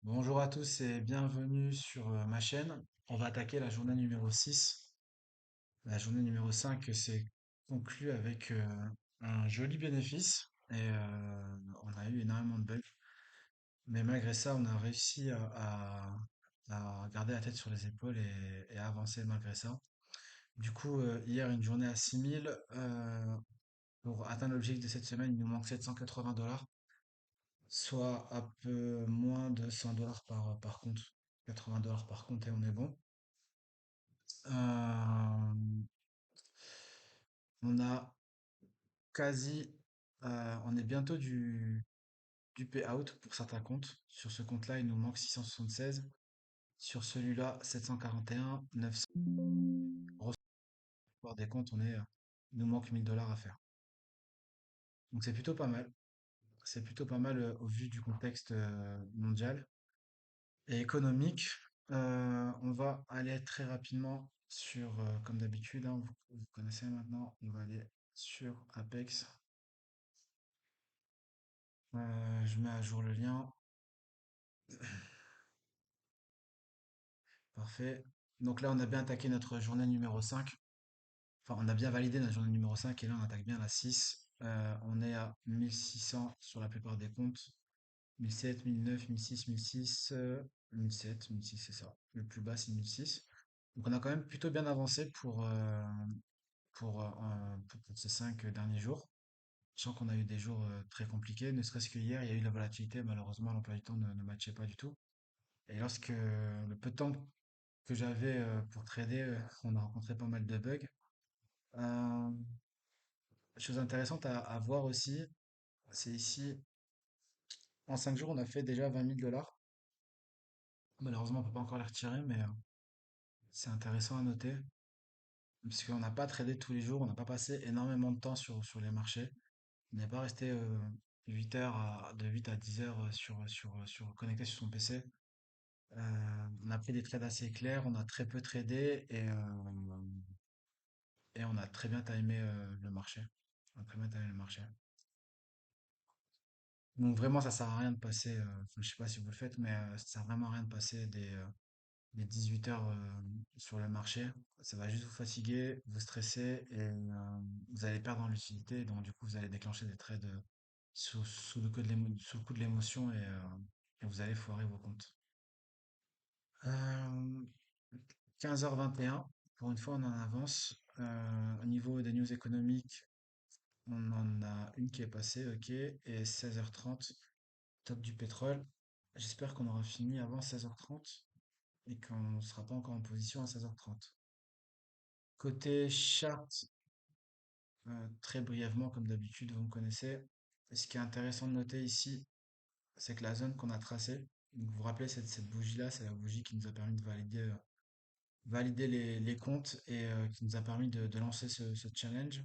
Bonjour à tous et bienvenue sur ma chaîne. On va attaquer la journée numéro 6. La journée numéro 5 s'est conclue avec un joli bénéfice et on a eu énormément de bugs. Mais malgré ça, on a réussi à garder la tête sur les épaules et à avancer malgré ça. Du coup, hier, une journée à 6000. Pour atteindre l'objectif de cette semaine, il nous manque 780 $, soit un peu moins de 100 $ par compte. 80 $ par compte et on est bon. Euh, on a quasi, on est bientôt du payout pour certains comptes. Sur ce compte-là, il nous manque 676. Sur celui-là, 741, 900. Grosso modo, des comptes, il nous manque 1000 $ à faire. Donc c'est plutôt pas mal. C'est plutôt pas mal au vu du contexte mondial et économique. On va aller très rapidement sur, comme d'habitude, hein, vous connaissez maintenant, on va aller sur Apex. Je mets à jour le lien. Parfait. Donc là, on a bien attaqué notre journée numéro 5. Enfin, on a bien validé notre journée numéro 5 et là, on attaque bien la 6. On est à 1600 sur la plupart des comptes. 1007, 1009, 1006, 1006, 1007, 1006, c'est ça. Le plus bas, c'est 1006. Donc on a quand même plutôt bien avancé pour ces 5 derniers jours. Je sens qu'on a eu des jours très compliqués, ne serait-ce que hier, il y a eu de la volatilité. Malheureusement, l'emploi du temps ne matchait pas du tout. Et lorsque le peu de temps que j'avais pour trader, on a rencontré pas mal de bugs. Euh, Chose intéressante à voir aussi, c'est ici, en 5 jours, on a fait déjà 20 000 $. Malheureusement, on peut pas encore les retirer, mais c'est intéressant à noter, parce qu'on n'a pas tradé tous les jours, on n'a pas passé énormément de temps sur les marchés. On n'est pas resté 8 heures de 8 à 10 heures connecté sur son PC. On a pris des trades assez clairs, on a très peu tradé et on a très bien timé le marché. On a très bien timé le marché. Donc vraiment, ça sert à rien de passer, enfin, je sais pas si vous le faites, mais ça sert vraiment à rien de passer des 18 heures sur le marché. Ça va juste vous fatiguer, vous stresser et vous allez perdre en lucidité. Donc du coup, vous allez déclencher des trades sous le coup de sous le coup de l'émotion et vous allez foirer vos comptes. Euh, 15h21, pour une fois, on en avance. Au niveau des news économiques, on en a une qui est passée, ok, et 16h30. Top du pétrole. J'espère qu'on aura fini avant 16h30 et qu'on ne sera pas encore en position à 16h30. Côté chart, très brièvement, comme d'habitude, vous me connaissez. Et ce qui est intéressant de noter ici, c'est que la zone qu'on a tracée, donc vous vous rappelez, cette bougie-là, c'est la bougie qui nous a permis de valider les comptes et qui nous a permis de lancer ce challenge.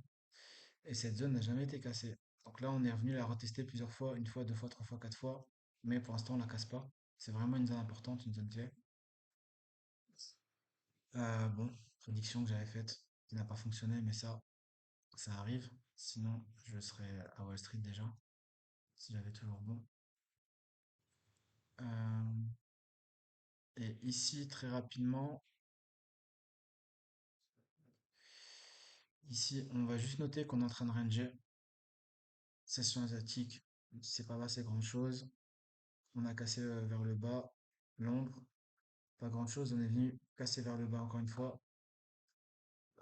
Et cette zone n'a jamais été cassée. Donc là, on est revenu la retester plusieurs fois, une fois, deux fois, trois fois, quatre fois. Mais pour l'instant, on la casse pas. C'est vraiment une zone importante, une zone clé. Bon, prédiction que j'avais faite, qui n'a pas fonctionné, mais ça arrive. Sinon, je serais à Wall Street déjà, si j'avais toujours bon. Euh, et ici, très rapidement, ici, on va juste noter qu'on est en train de ranger. Session asiatique, c'est pas passé grand-chose. On a cassé vers le bas. Londres, pas grand-chose. On est venu casser vers le bas encore une fois.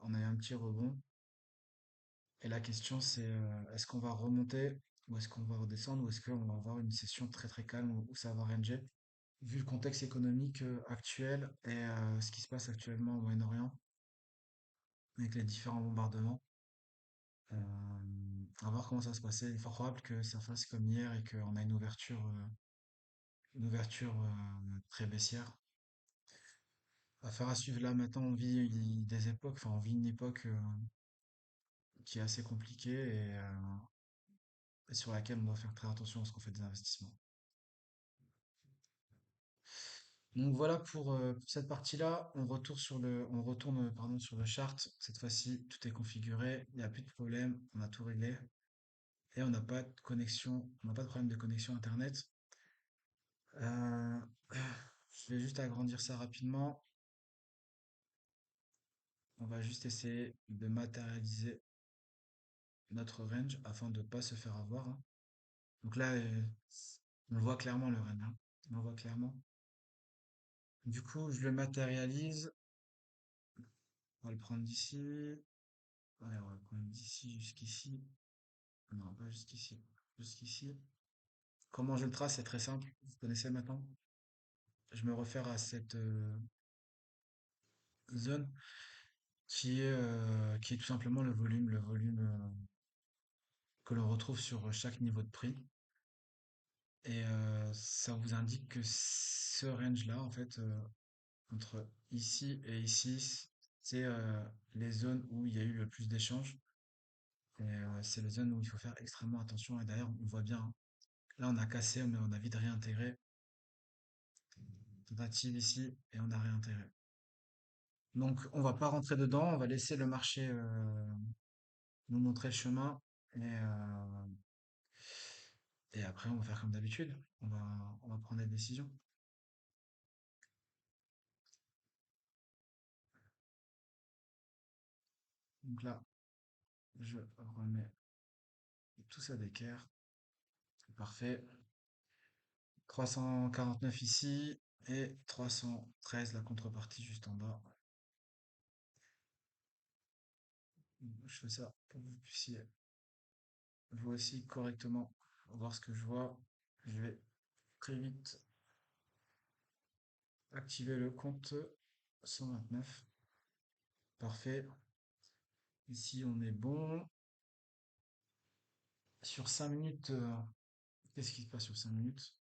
On a eu un petit rebond. Et la question, c'est est-ce qu'on va remonter ou est-ce qu'on va redescendre ou est-ce qu'on va avoir une session très très calme où ça va ranger? Vu le contexte économique actuel et ce qui se passe actuellement au Moyen-Orient avec les différents bombardements, à voir comment ça va se passer. Il est fort probable que ça fasse comme hier et qu'on a une ouverture très baissière. Affaire à suivre là, maintenant on vit des époques, enfin on vit une époque qui est assez compliquée et sur laquelle on doit faire très attention lorsqu'on fait des investissements. Donc voilà pour cette partie-là. On retourne pardon, sur le chart. Cette fois-ci, tout est configuré. Il n'y a plus de problème. On a tout réglé. Et on n'a pas de connexion. On n'a pas de problème de connexion Internet. Euh, je vais juste agrandir ça rapidement. On va juste essayer de matérialiser notre range afin de ne pas se faire avoir, hein. Donc là, on le voit clairement le range, hein. On le voit clairement. Du coup, je le matérialise. On va le prendre d'ici. Ouais, on va le prendre d'ici jusqu'ici. Non, pas jusqu'ici. Jusqu'ici. Comment je le trace, c'est très simple. Vous connaissez maintenant. Je me réfère à cette zone qui est tout simplement le volume que l'on retrouve sur chaque niveau de prix. Et ça vous indique que ce range-là, en fait, entre ici et ici, c'est les zones où il y a eu le plus d'échanges. Et c'est les zones où il faut faire extrêmement attention. Et d'ailleurs, on voit bien, hein. Là, on a cassé, mais on a vite réintégré. Tentative ici, et on a réintégré. Donc, on va pas rentrer dedans, on va laisser le marché nous montrer le chemin. Et après, on va faire comme d'habitude. On va prendre des décisions. Donc là, je remets tout ça d'équerre. Parfait. 349 ici et 313 la contrepartie juste en bas. Je fais ça pour que vous puissiez vous aussi correctement voir ce que je vois. Je vais très vite activer le compte 129. Parfait. Ici, on est bon. Sur 5 minutes, qu'est-ce qui se passe sur 5 minutes?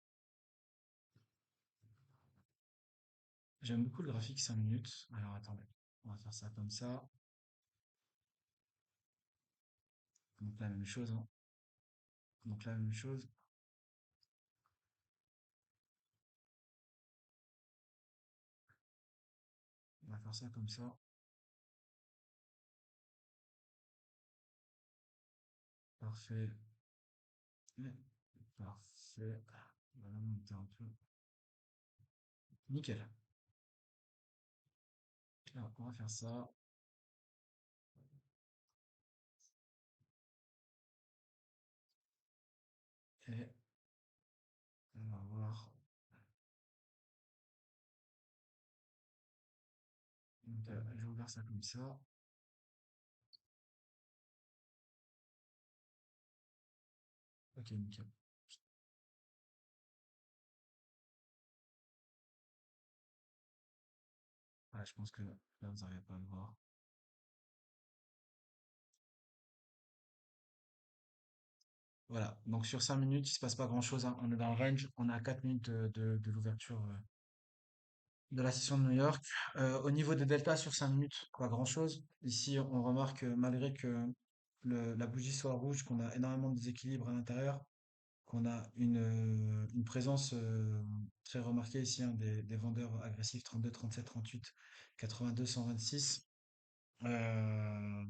J'aime beaucoup le graphique 5 minutes. Alors attendez, on va faire ça comme ça. Donc la même chose, hein. Donc la même chose. On va faire ça comme ça. Parfait. Parfait. On va monter un peu. Nickel. Là, on va faire ça. Et on va voir. Donc, je vais ouvrir ça comme ça. Ok, nickel. Ouais, je pense que là, vous n'arrivez pas à le voir. Voilà. Donc, sur 5 minutes, il se passe pas grand-chose, hein. On est dans le range. On est à 4 minutes de l'ouverture de la session de New York. Au niveau des deltas sur 5 minutes, pas grand-chose. Ici, on remarque malgré que la bougie soit rouge, qu'on a énormément de déséquilibre à l'intérieur, qu'on a une présence très remarquée ici, hein, des vendeurs agressifs 32, 37, 38, 82, 126. Euh,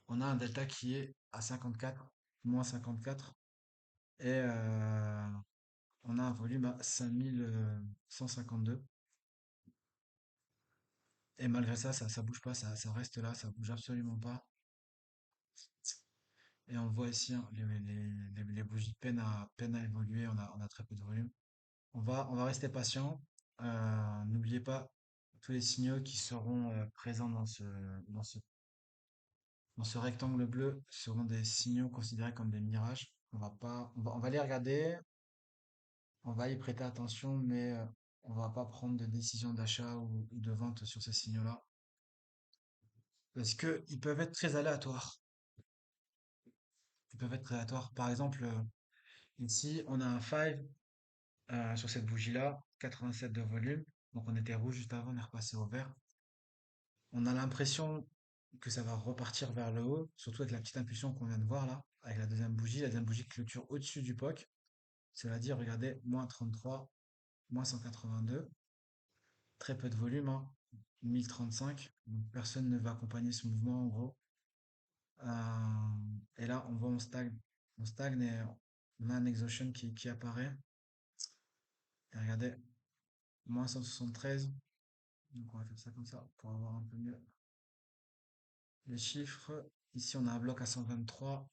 on a un delta qui est à 54, moins 54. Et on a un volume à 5152. Et malgré ça, ça bouge pas, ça reste là, ça bouge absolument pas. Et on le voit ici, hein, les bougies peine à évoluer, on a très peu de volume. On va rester patient. N'oubliez pas tous les signaux qui seront présents dans ce, dans ce rectangle bleu seront des signaux considérés comme des mirages. On va les regarder, on va y prêter attention, mais on va pas prendre de décision d'achat ou de vente sur ces signaux-là. Parce que ils peuvent être très aléatoires. Ils peuvent être aléatoires. Par exemple, ici, on a un 5 sur cette bougie-là, 87 de volume. Donc on était rouge juste avant, on est repassé au vert. On a l'impression que ça va repartir vers le haut, surtout avec la petite impulsion qu'on vient de voir là, avec la deuxième bougie. La deuxième bougie clôture au-dessus du POC. Cela dit, regardez, moins 33, moins 182. Très peu de volume, hein. 1035. Donc personne ne va accompagner ce mouvement en gros. Et là, on voit, on stagne. On stagne et on a un exhaustion qui apparaît. Et regardez, moins 173. Donc on va faire ça comme ça pour avoir un peu mieux les chiffres. Ici, on a un bloc à 123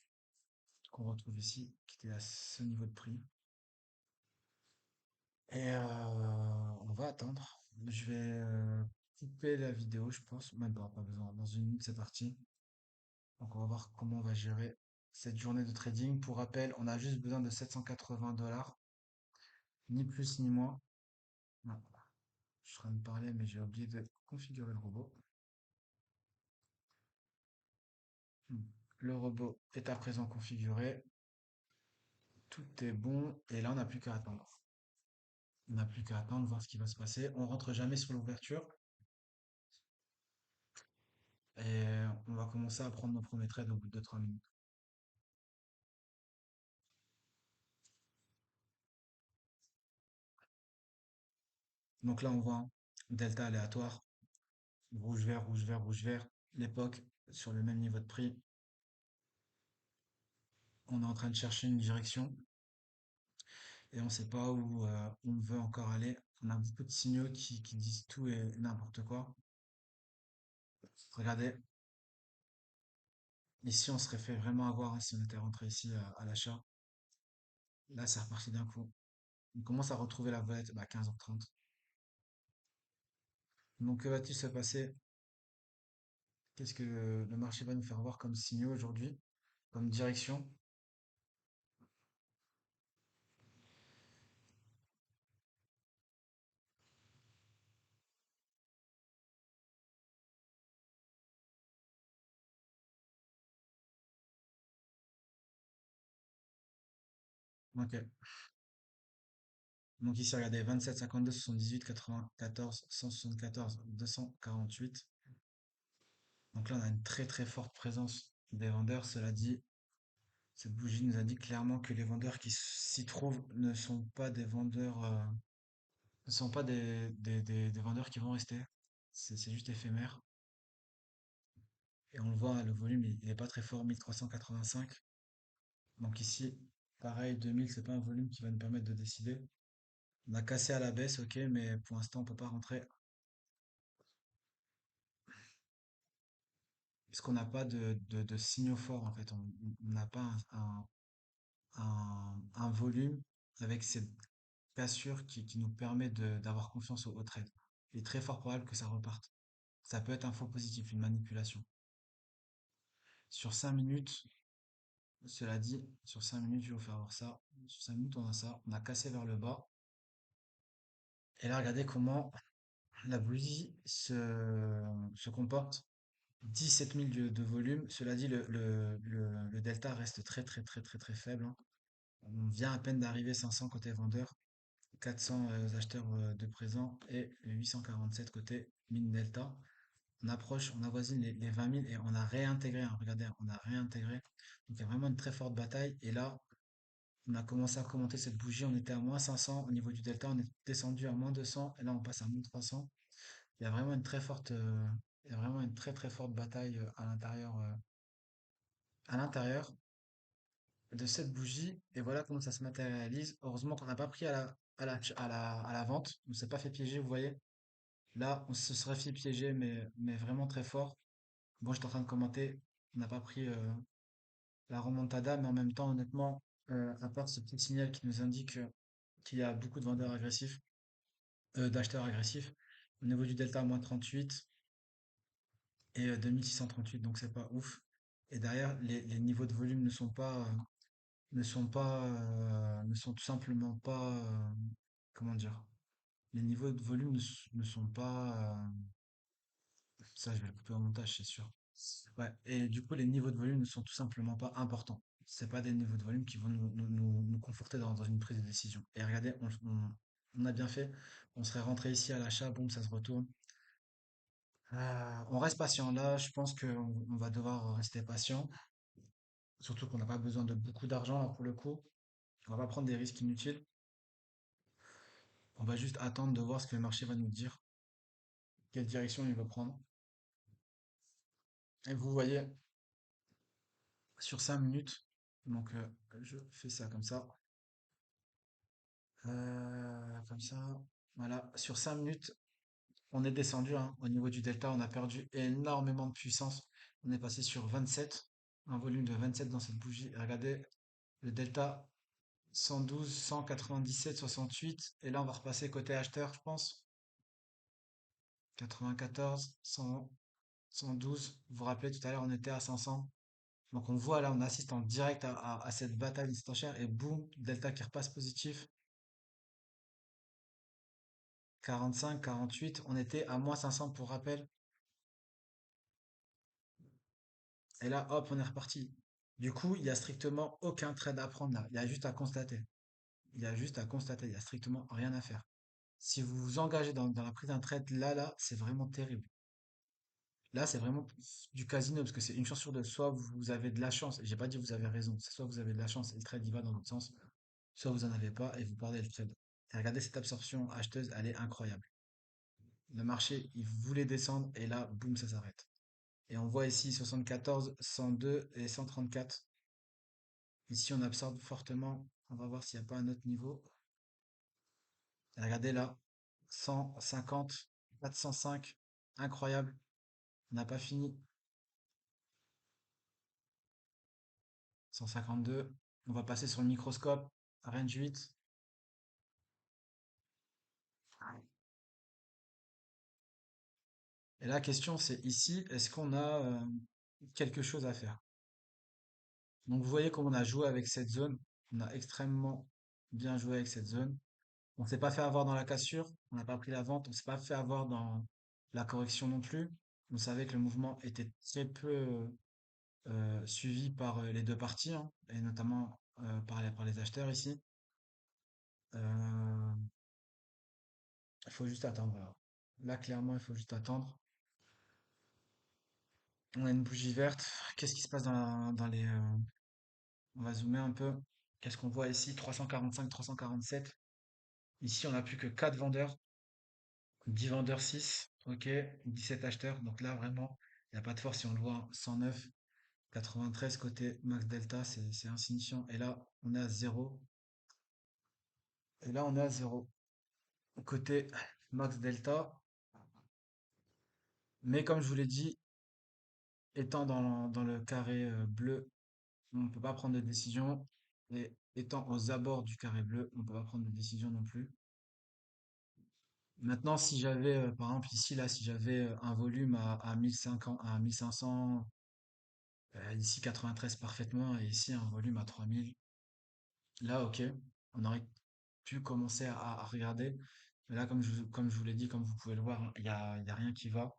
qu'on retrouve ici, qui était à ce niveau de prix. Et on va attendre. Je vais couper la vidéo, je pense. Même pas besoin. Dans une minute, c'est parti. Donc on va voir comment on va gérer cette journée de trading. Pour rappel, on a juste besoin de 780 $, ni plus ni moins. Non, je suis en train de parler, mais j'ai oublié de configurer le robot. Hmm. Le robot est à présent configuré. Tout est bon. Et là, on n'a plus qu'à attendre. On n'a plus qu'à attendre, voir ce qui va se passer. On rentre jamais sur l'ouverture. Et on va commencer à prendre nos premiers trades au bout de 3 minutes. Donc là, on voit un delta aléatoire. Rouge, vert, rouge, vert, rouge, vert. L'époque sur le même niveau de prix. On est en train de chercher une direction et on ne sait pas où on veut encore aller. On a beaucoup de signaux qui disent tout et n'importe quoi. Regardez, ici on serait fait vraiment avoir, hein, si on était rentré ici à l'achat. Là, c'est reparti d'un coup. On commence à retrouver la vedette à 15h30. Donc, que va-t-il se passer? Qu'est-ce que le marché va nous faire voir comme signaux aujourd'hui, comme direction? Ok. Donc ici, regardez, 27, 52, 78, 94, 174, 248. Donc là, on a une très très forte présence des vendeurs. Cela dit, cette bougie nous indique clairement que les vendeurs qui s'y trouvent ne sont pas des vendeurs, ne sont pas des vendeurs qui vont rester. C'est juste éphémère. Et on le voit, le volume, il est pas très fort, 1385. Donc ici, pareil, 2000, c'est pas un volume qui va nous permettre de décider. On a cassé à la baisse, ok, mais pour l'instant, on peut pas rentrer puisqu'on n'a pas de signaux forts en fait. On n'a pas un volume avec cette cassure qui nous permet d'avoir confiance au trade. Il est très fort probable que ça reparte. Ça peut être un faux positif, une manipulation. Sur 5 minutes, cela dit, sur 5 minutes, je vais vous faire voir ça. Sur 5 minutes, on a ça. On a cassé vers le bas. Et là, regardez comment la bougie se comporte. 17 000 de volume. Cela dit, le delta reste très très très très très faible, hein. On vient à peine d'arriver 500 côté vendeur, 400 acheteurs de présent et 847 côté mine delta. On approche, on avoisine les 20 000 et on a réintégré, hein, regardez, on a réintégré. Donc il y a vraiment une très forte bataille. Et là, on a commencé à commenter cette bougie. On était à moins 500 au niveau du delta. On est descendu à moins 200 et là on passe à moins 300. Il y a vraiment une très forte, il y a vraiment une très très forte bataille à l'intérieur de cette bougie. Et voilà comment ça se matérialise. Heureusement qu'on n'a pas pris à la vente. On ne s'est pas fait piéger, vous voyez. Là, on se serait fait piéger, mais vraiment très fort. Bon, j'étais en train de commenter. On n'a pas pris la remontada, mais en même temps, honnêtement, à part ce petit signal qui nous indique qu'il y a beaucoup de vendeurs agressifs, d'acheteurs agressifs, au niveau du delta, moins 38 et 2638, donc c'est pas ouf. Et derrière, les niveaux de volume ne sont tout simplement pas, comment dire, les niveaux de volume ne sont pas, ça je vais le couper au montage, c'est sûr. Ouais, et du coup, les niveaux de volume ne sont tout simplement pas importants. C'est pas des niveaux de volume qui vont nous conforter dans une prise de décision. Et regardez, on a bien fait. On serait rentré ici à l'achat, boum, ça se retourne. On reste patient. Là, je pense qu'on va devoir rester patient. Surtout qu'on n'a pas besoin de beaucoup d'argent là pour le coup. On va pas prendre des risques inutiles. On va juste attendre de voir ce que le marché va nous dire, quelle direction il va prendre. Et vous voyez, sur 5 minutes, donc je fais ça comme ça. Comme ça. Voilà, sur 5 minutes, on est descendu hein, au niveau du delta, on a perdu énormément de puissance. On est passé sur 27, un volume de 27 dans cette bougie. Et regardez, le delta 112, 197, 68. Et là, on va repasser côté acheteur, je pense. 94, 100, 112. Vous vous rappelez, tout à l'heure, on était à 500. Donc on voit là, on assiste en direct à cette bataille instantanéenne et boum, delta qui repasse positif. 45, 48. On était à moins 500 pour rappel. Et là, hop, on est reparti. Du coup, il y a strictement aucun trade à prendre là. Il y a juste à constater. Il y a juste à constater. Il y a strictement rien à faire. Si vous vous engagez dans la prise d'un trade là, c'est vraiment terrible. Là, c'est vraiment du casino parce que c'est une chance sur deux. Soit vous avez de la chance, et j'ai pas dit vous avez raison, c'est soit vous avez de la chance et le trade il va dans l'autre sens, soit vous en avez pas et vous perdez le trade. Et regardez cette absorption acheteuse, elle est incroyable. Le marché, il voulait descendre et là, boum, ça s'arrête. Et on voit ici 74, 102 et 134. Ici, on absorbe fortement. On va voir s'il n'y a pas un autre niveau. Et regardez là, 150, 405, incroyable. On n'a pas fini. 152. On va passer sur le microscope. Range 8. Et la question, c'est ici, est-ce qu'on a quelque chose à faire? Donc, vous voyez comment on a joué avec cette zone. On a extrêmement bien joué avec cette zone. On s'est pas fait avoir dans la cassure. On n'a pas pris la vente. On s'est pas fait avoir dans la correction non plus. On savait que le mouvement était très peu suivi par les deux parties, hein, et notamment par les acheteurs ici. Euh, il faut juste attendre. Voilà. Là, clairement, il faut juste attendre. On a une bougie verte. Qu'est-ce qui se passe dans les... On va zoomer un peu. Qu'est-ce qu'on voit ici? 345, 347. Ici, on n'a plus que 4 vendeurs. 10 vendeurs 6. Ok. 17 acheteurs. Donc là, vraiment, il n'y a pas de force. Si on le voit, 109, 93 côté max delta, c'est insignifiant. Et là, on est à 0. Et là, on est à 0. Côté max delta. Mais comme je vous l'ai dit, étant dans le carré bleu, on ne peut pas prendre de décision. Et étant aux abords du carré bleu, on ne peut pas prendre de décision non plus. Maintenant, si j'avais, par exemple ici, là, si j'avais un volume à 1500, à 1500, ici 93 parfaitement, et ici un volume à 3000, là, ok, on aurait pu commencer à regarder. Mais là, comme je vous l'ai dit, comme vous pouvez le voir, hein, il y a rien qui va.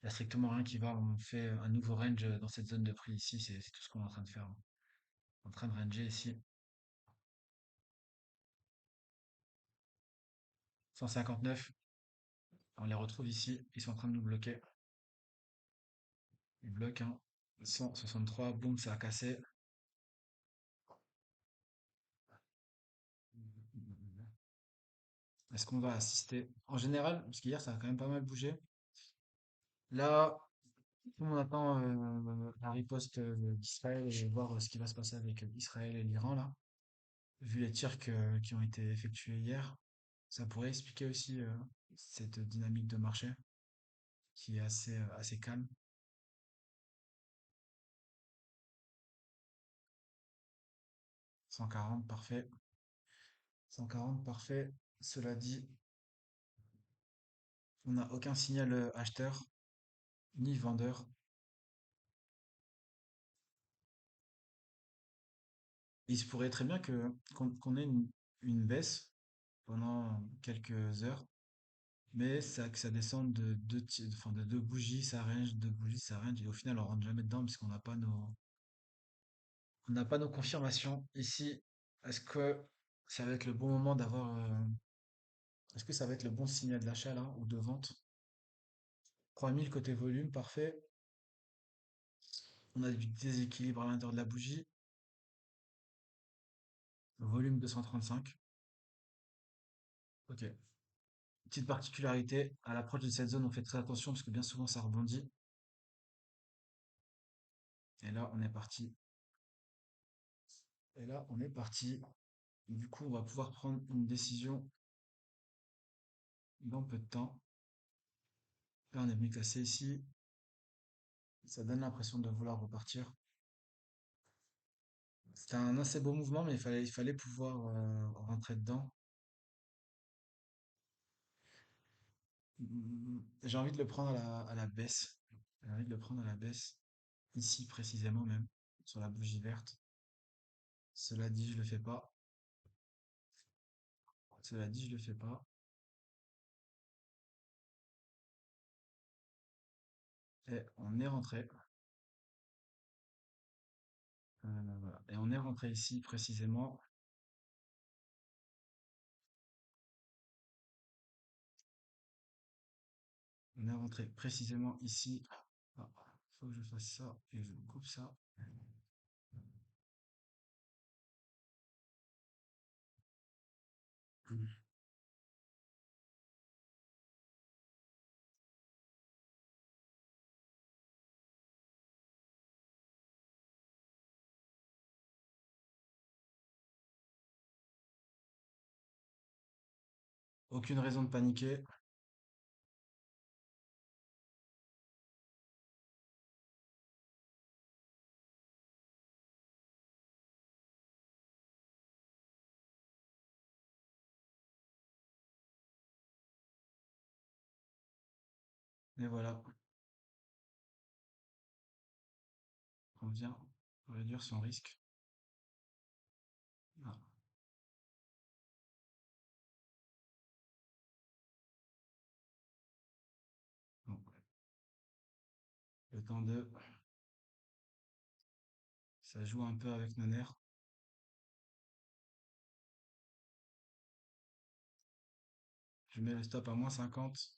Il y a strictement rien qui va. On fait un nouveau range dans cette zone de prix ici. C'est tout ce qu'on est en train de faire, hein. En train de ranger ici. 159. On les retrouve ici. Ils sont en train de nous bloquer. Ils bloquent, hein. 163. Boum, ça a cassé. Est-ce qu'on va assister? En général, parce qu'hier, ça a quand même pas mal bougé. Là, on attend la riposte d'Israël et voir ce qui va se passer avec Israël et l'Iran, là. Vu les tirs qui ont été effectués hier, ça pourrait expliquer aussi cette dynamique de marché qui est assez calme. 140, parfait. 140, parfait. Cela dit, on n'a aucun signal acheteur ni vendeur. Il se pourrait très bien qu'on ait une baisse pendant quelques heures, mais que ça descende enfin, de deux bougies, ça range, deux bougies, ça range, et au final, on rentre jamais dedans puisqu'on n'a pas nos confirmations. Ici, est-ce que ça va être le bon moment d'avoir, est-ce que ça va être le bon signal d'achat là, ou de vente? 3000 côté volume, parfait. On a du déséquilibre à l'intérieur de la bougie. Volume 235. Ok. Petite particularité, à l'approche de cette zone, on fait très attention parce que bien souvent ça rebondit. Et là, on est parti. Et là, on est parti. Du coup, on va pouvoir prendre une décision dans peu de temps. Là, on est venu casser ici. Ça donne l'impression de vouloir repartir. C'était un assez beau mouvement, mais il fallait pouvoir rentrer dedans. J'ai envie de le prendre à la baisse. J'ai envie de le prendre à la baisse. Ici, précisément même. Sur la bougie verte. Cela dit, je le fais pas. Cela dit, je le fais pas. Et on est rentré. Voilà. Et on est rentré ici, précisément. On est rentré précisément ici. Ah, faut que je fasse ça et je coupe ça. Aucune raison de paniquer. Et voilà, on vient réduire son risque. Ah, bon, le temps de, ça joue un peu avec nos nerfs. Je mets le stop à -50.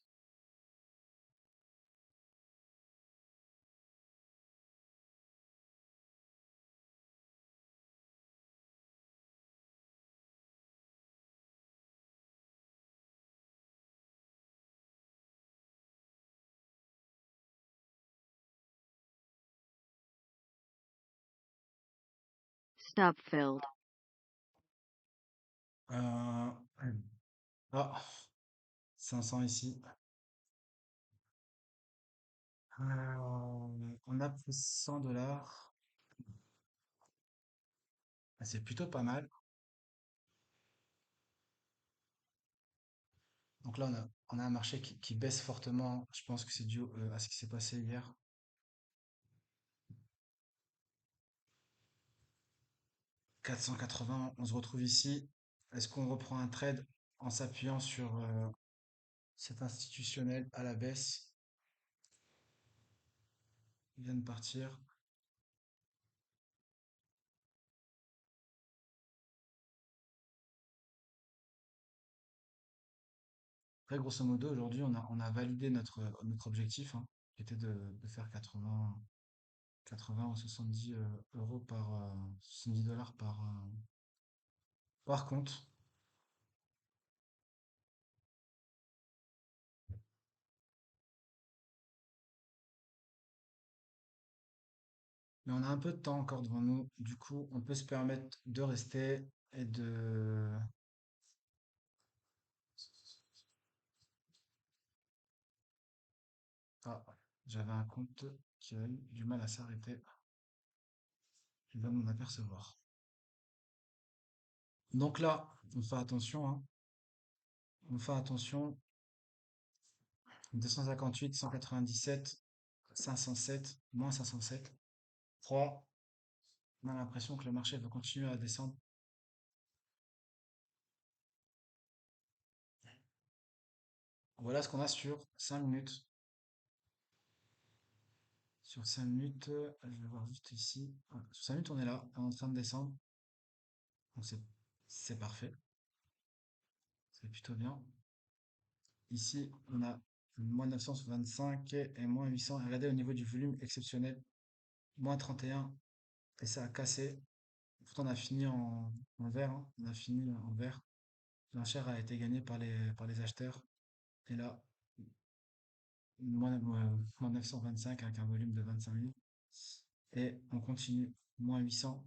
Stop filled. Euh, ah, 500 ici. On a plus 100 $. Ah, c'est plutôt pas mal. Donc là, on a un marché qui baisse fortement. Je pense que c'est dû à ce qui s'est passé hier. 480, on se retrouve ici. Est-ce qu'on reprend un trade en s'appuyant sur cet institutionnel à la baisse? Il vient de partir. Après, grosso modo, aujourd'hui, on a validé notre objectif, hein, qui était de faire 80 ou 70 euros 70 dollars par compte. Mais on a un peu de temps encore devant nous. Du coup, on peut se permettre de rester et de... Ah, j'avais un compte qui a eu du mal à s'arrêter. Je vais m'en apercevoir. Donc là, on fait attention, hein. On fait attention. 258, 197, 507, moins 507. 3. On a l'impression que le marché va continuer à descendre. Voilà ce qu'on a sur 5 minutes. Sur 5 minutes, je vais voir juste ici. Voilà. Sur 5 minutes, on est là, on est en train de descendre. Donc c'est parfait. C'est plutôt bien. Ici, on a moins 925 et moins 800. Regardez au niveau du volume exceptionnel, moins 31. Et ça a cassé. Pourtant, on a fini en vert, hein. On a fini en vert. L'enchère a été gagnée par les acheteurs. Et là, moins 925 avec un volume de 25 000. Et on continue, moins 800.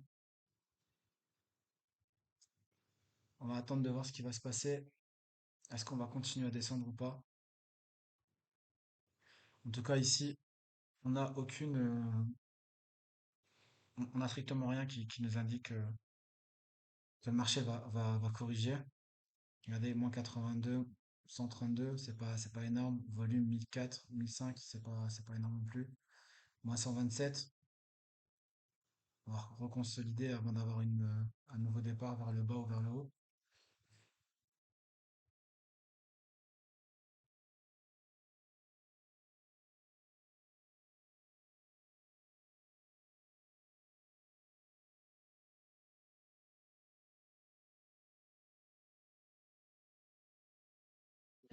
On va attendre de voir ce qui va se passer. Est-ce qu'on va continuer à descendre ou pas? En tout cas, ici, on n'a on a strictement rien qui nous indique que le marché va corriger. Regardez, moins 82, 132, c'est pas énorme. Volume 1004, 1005, c'est pas énorme non plus. Moins 127, on va reconsolider avant d'avoir un nouveau départ vers le bas ou vers le haut.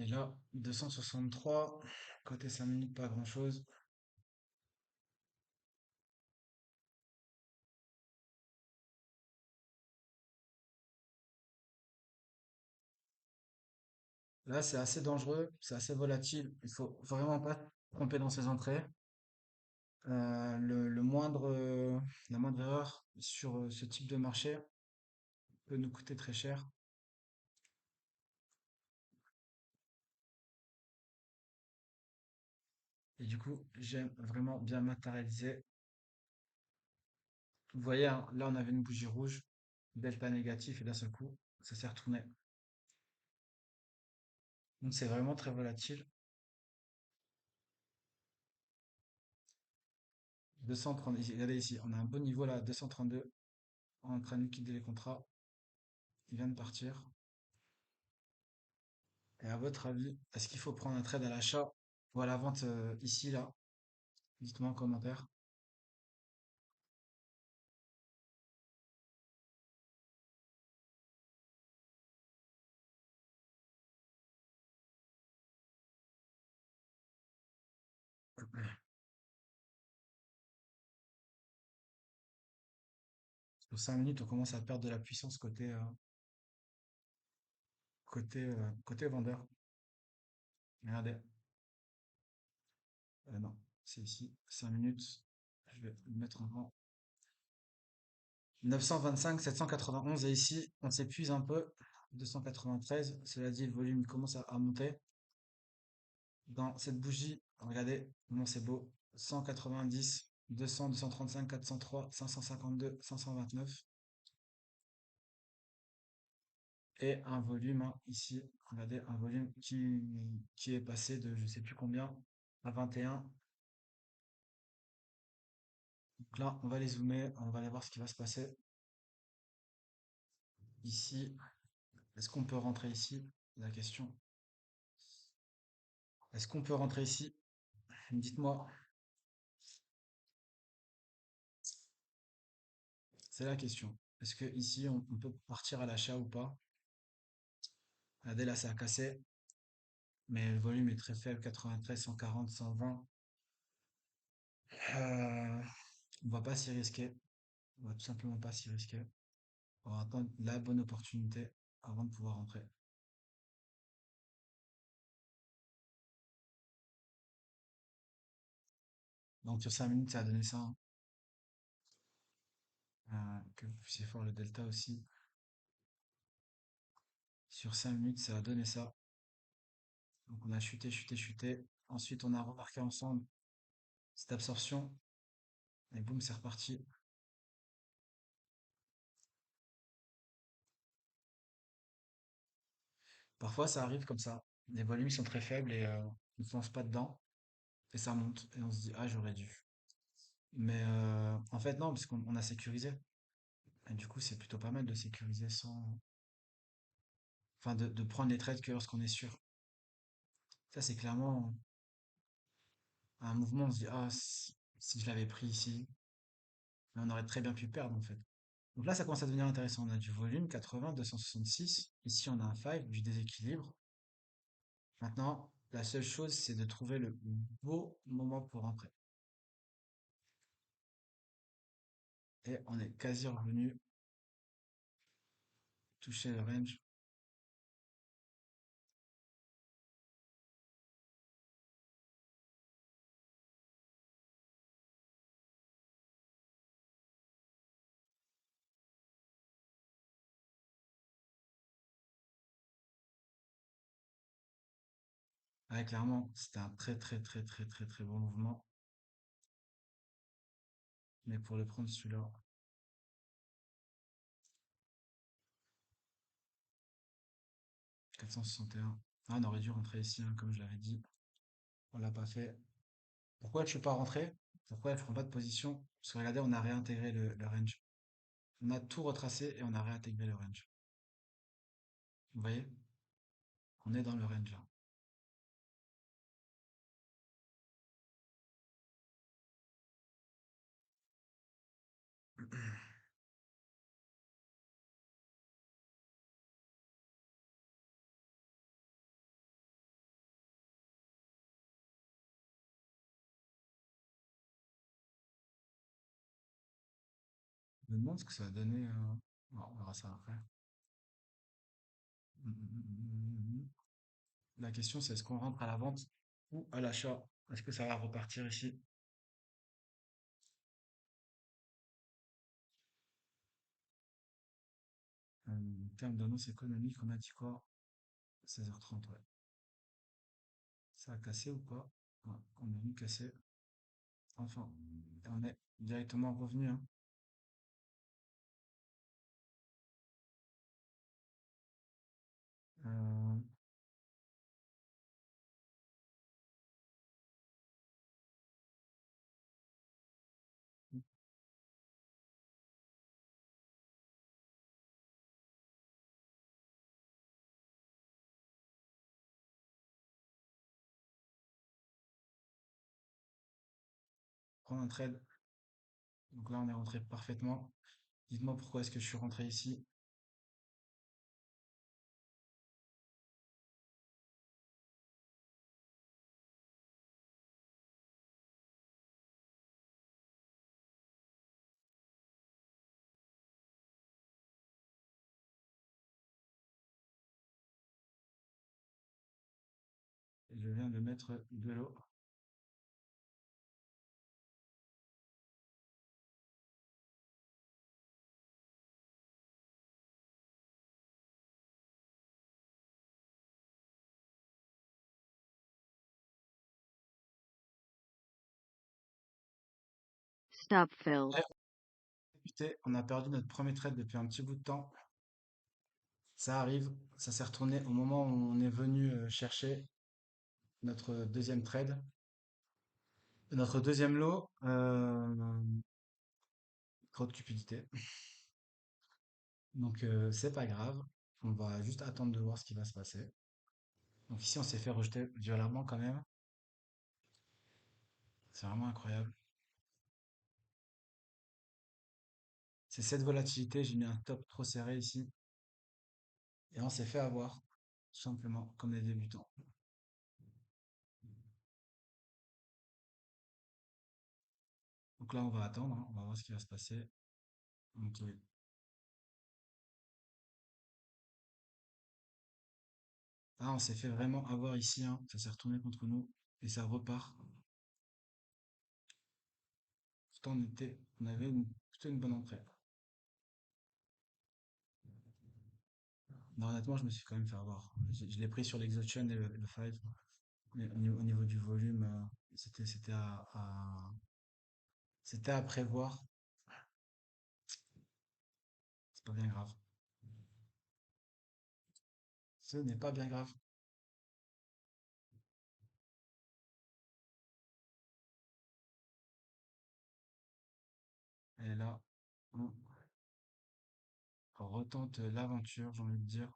Et là, 263, côté 5 minutes, pas grand-chose. Là, c'est assez dangereux, c'est assez volatile. Il faut vraiment pas se tromper dans ses entrées. La moindre erreur sur ce type de marché peut nous coûter très cher. Et du coup, j'aime vraiment bien matérialiser. Vous voyez, hein, là, on avait une bougie rouge, delta négatif, et d'un seul coup, ça s'est retourné. Donc, c'est vraiment très volatile. 230, regardez ici, on a un bon niveau là, 232, on est en train de liquider les contrats. Il vient de partir. Et à votre avis, est-ce qu'il faut prendre un trade à l'achat ou à la vente ici, là? Dites-moi en commentaire. Sur 5 minutes, on commence à perdre de la puissance côté vendeur. Regardez. Non, c'est ici. 5 minutes. Je vais le mettre en grand. 925, 791. Et ici, on s'épuise un peu. 293. Cela dit, le volume commence à monter. Dans cette bougie, regardez comment c'est beau. 190, 200, 235, 403, 552, 529. Et un volume hein, ici, regardez, un volume qui est passé de je sais plus combien à 21. Donc là, on va les zoomer, on va aller voir ce qui va se passer ici. Est-ce qu'on peut rentrer ici? La question. Est-ce qu'on peut rentrer ici? Dites-moi, c'est la question. Est-ce que ici on peut partir à l'achat ou pas? Regardez là, ça a cassé, mais le volume est très faible, 93, 140, 120. Euh, on va pas s'y risquer. On va tout simplement pas s'y risquer. On va attendre la bonne opportunité avant de pouvoir rentrer. Donc sur 5 minutes, ça a donné ça, hein. Que vous puissiez voir le delta aussi. Sur 5 minutes, ça a donné ça. Donc on a chuté, chuté, chuté. Ensuite, on a remarqué ensemble cette absorption. Et boum, c'est reparti. Parfois, ça arrive comme ça. Les volumes sont très faibles et on ne fonce pas dedans. Et ça monte. Et on se dit, ah, j'aurais dû. Mais en fait, non, parce qu'on a sécurisé. Et du coup, c'est plutôt pas mal de sécuriser sans. Enfin, de prendre les trades que lorsqu'on est sûr. Ça, c'est clairement un mouvement. On se dit, ah, si je l'avais pris ici, mais on aurait très bien pu perdre en fait. Donc là, ça commence à devenir intéressant. On a du volume, 80, 266. Ici, on a un 5, du déséquilibre. Maintenant, la seule chose, c'est de trouver le beau moment pour rentrer. Et on est quasi revenu toucher le range. Ouais, clairement, c'était un très très très très très très bon mouvement. Mais pour le prendre celui-là, 461. Ah, on aurait dû rentrer ici, hein, comme je l'avais dit. On l'a pas fait. Pourquoi je suis pas rentré? Pourquoi elle prend pas de position? Parce que regardez, on a réintégré le range. On a tout retracé et on a réintégré le range. Vous voyez? On est dans le range là. Je me demande ce que ça va donner. Bon, on verra ça après. La question, c'est est-ce qu'on rentre à la vente ou à l'achat? Est-ce que ça va repartir ici? En termes d'annonce économique, on a dit quoi? 16h30, ouais. Ça a cassé ou pas? Ouais, on a vu casser. Enfin, on est directement revenu, hein. Euh, prendre un trade. Donc là, on est rentré parfaitement. Dites-moi pourquoi est-ce que je suis rentré ici. Et je viens de mettre de l'eau. Stop filled. Ouais, écoutez, on a perdu notre premier trade depuis un petit bout de temps. Ça arrive, ça s'est retourné au moment où on est venu chercher notre deuxième trade. Notre deuxième lot, trop de cupidité. Donc c'est pas grave. On va juste attendre de voir ce qui va se passer. Donc ici on s'est fait rejeter violemment quand même. C'est vraiment incroyable. C'est cette volatilité, j'ai mis un top trop serré ici. Et on s'est fait avoir, tout simplement, comme des débutants. Donc là on va attendre, hein, on va voir ce qui va se passer. Ok. Ah, on s'est fait vraiment avoir ici, hein. Ça s'est retourné contre nous. Et ça repart. Pourtant on avait plutôt une bonne entrée. Non, honnêtement, je me suis quand même fait avoir. Je l'ai pris sur l'exhaustion et le 5. Mais au niveau du volume, c'était c'était à prévoir. C'est pas bien grave. Ce n'est pas bien grave. Et là, on retente l'aventure, j'ai envie de dire.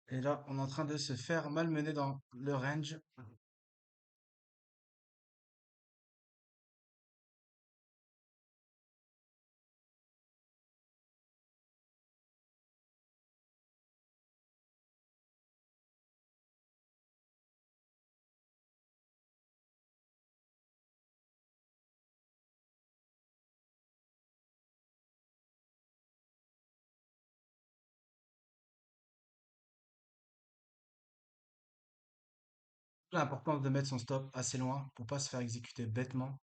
Et là, on est en train de se faire malmener dans le range. L'importance de mettre son stop assez loin pour pas se faire exécuter bêtement.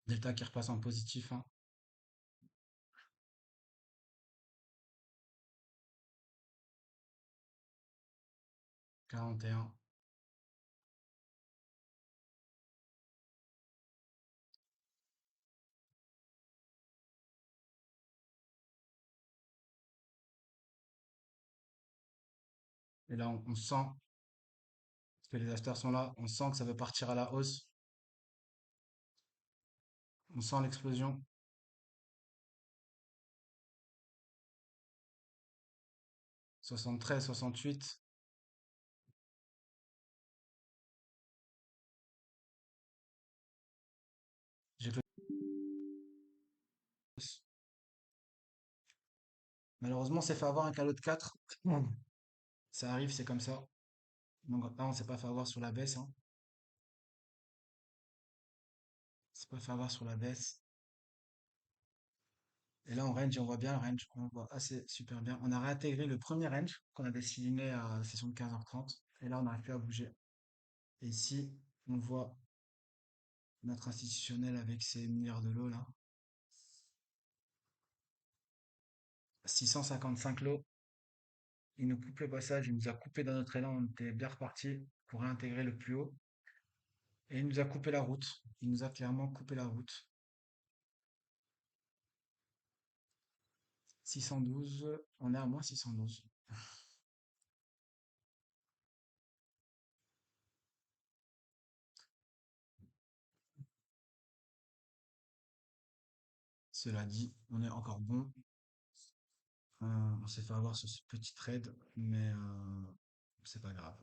Delta qui repasse en positif, hein. 41. Et là, on sent que les acheteurs sont là. On sent que ça veut partir à la hausse. On sent l'explosion. 73, 68. J'ai closé. Malheureusement, on s'est fait avoir un calot de 4. Ça arrive, c'est comme ça. Donc là, on s'est pas fait avoir sur la baisse, hein. On s'est pas fait avoir sur la baisse. Et là, en range, on voit bien le range. On voit assez super bien. On a réintégré le premier range qu'on avait souligné à la session de 15h30. Et là, on n'arrive plus à bouger. Et ici, on voit notre institutionnel avec ses milliards de lots là. 655 lots. Il nous coupe le passage. Il nous a coupé dans notre élan. On était bien reparti pour réintégrer le plus haut. Et il nous a coupé la route. Il nous a clairement coupé la route. 612. On est à moins 612. Cela dit, on est encore bon. On s'est fait avoir sur ce petit trade, mais c'est pas grave.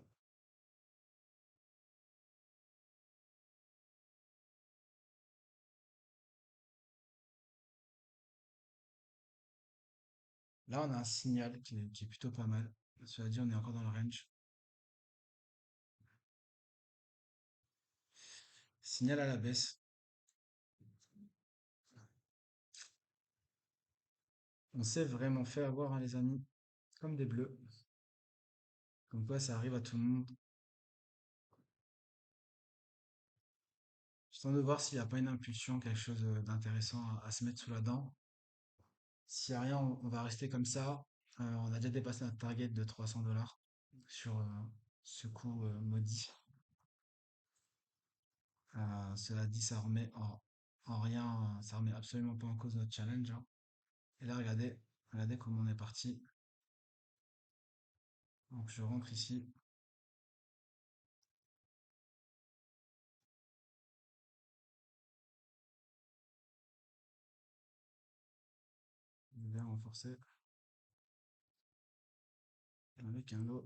Là, on a un signal qui est plutôt pas mal. Cela dit, on est encore dans le range. Signal à la baisse. On s'est vraiment fait avoir, hein, les amis, comme des bleus. Comme quoi, ça arrive à tout le monde. J'attends de voir s'il n'y a pas une impulsion, quelque chose d'intéressant à se mettre sous la dent. S'il n'y a rien, on va rester comme ça. On a déjà dépassé notre target de 300 $ sur ce coup maudit. Cela dit, ça remet en rien, ça remet absolument pas en cause notre challenge, hein. Et là, regardez comment on est parti. Donc, je rentre ici. Je vais renforcer avec un lot.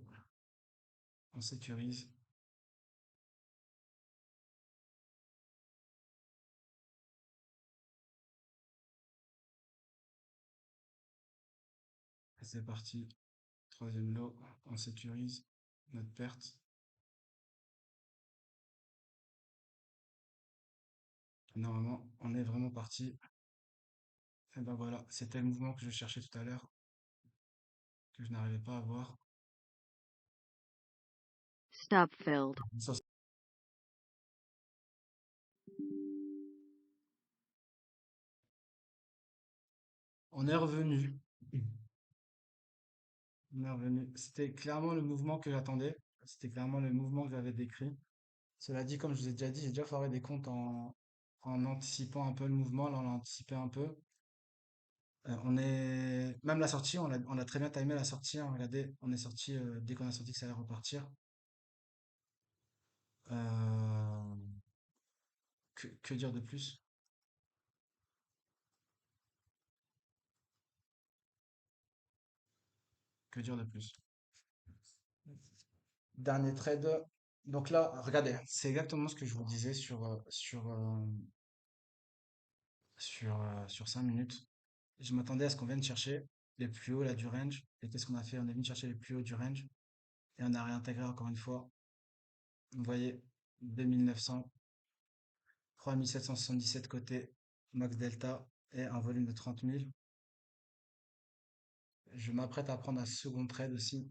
On sécurise. Et c'est parti. Troisième lot. On sécurise notre perte. Normalement, on est vraiment parti. Et ben voilà, c'était le mouvement que je cherchais tout à l'heure, que je n'arrivais pas à voir. Stop filled. Ça, On est revenu. On est revenu. C'était clairement le mouvement que j'attendais. C'était clairement le mouvement que j'avais décrit. Cela dit, comme je vous ai déjà dit, j'ai déjà foiré des comptes en anticipant un peu le mouvement. Là, on l'a anticipé un peu. On est même la sortie, on a très bien timé la sortie, hein. Regardez, on est sorti dès qu'on a sorti que ça allait repartir. Euh, que dire de plus? Que dire de plus? Dernier trade. Donc là, regardez, c'est exactement ce que je vous disais sur 5 minutes. Je m'attendais à ce qu'on vienne chercher les plus hauts là du range. Et qu'est-ce qu'on a fait? On est venu chercher les plus hauts du range et on a réintégré encore une fois. Vous voyez, 2900, 3777 côté max delta et un volume de 30 000. Je m'apprête à prendre un second trade aussi.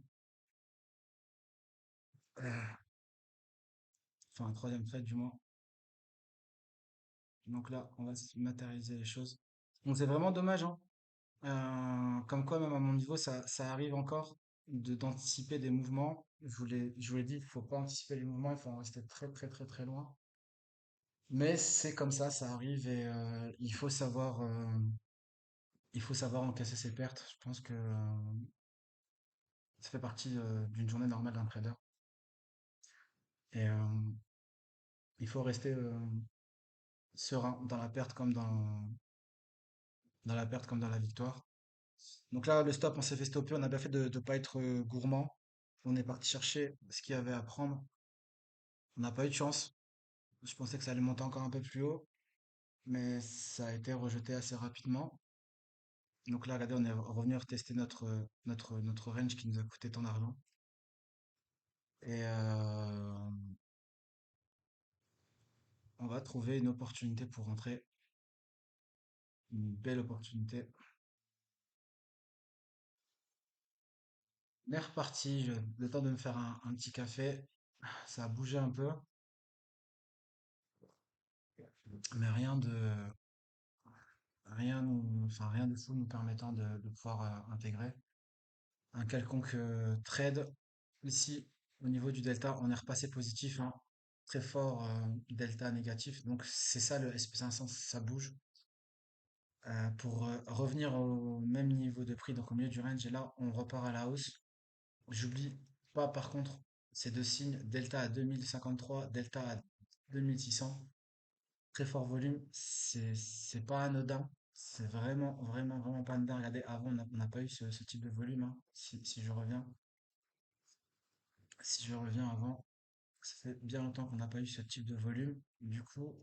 Euh, Enfin, un troisième trade du moins. Donc là, on va se matérialiser les choses. Donc c'est vraiment dommage, hein. Comme quoi, même à mon niveau, ça arrive encore d'anticiper des mouvements. Je vous l'ai dit, il faut pas anticiper les mouvements, il faut en rester très très très très loin. Mais c'est comme ça arrive et il faut savoir encaisser ses pertes. Je pense que ça fait partie d'une journée normale d'un trader. Et il faut rester serein dans la perte comme dans la perte comme dans la victoire. Donc là, le stop, on s'est fait stopper. On a bien fait de ne pas être gourmand. On est parti chercher ce qu'il y avait à prendre. On n'a pas eu de chance. Je pensais que ça allait monter encore un peu plus haut, mais ça a été rejeté assez rapidement. Donc là, regardez, on est revenu retester notre range qui nous a coûté tant d'argent. Et on va trouver une opportunité pour rentrer. Une belle opportunité. On est reparti. Le temps de me faire un petit café. Ça a bougé un peu, mais rien de fou nous permettant de pouvoir intégrer un quelconque trade. Ici, au niveau du delta, on est repassé positif, hein. Très fort delta négatif. Donc c'est ça le SP500, ça bouge. Pour revenir au même niveau de prix, donc au milieu du range, et là on repart à la hausse. J'oublie pas par contre ces deux signes, delta à 2053, delta à 2600. Très fort volume, c'est pas anodin. C'est vraiment, vraiment, vraiment pas anodin. Regardez, avant, on n'a pas eu ce type de volume, hein. Si je reviens avant, ça fait bien longtemps qu'on n'a pas eu ce type de volume. Du coup,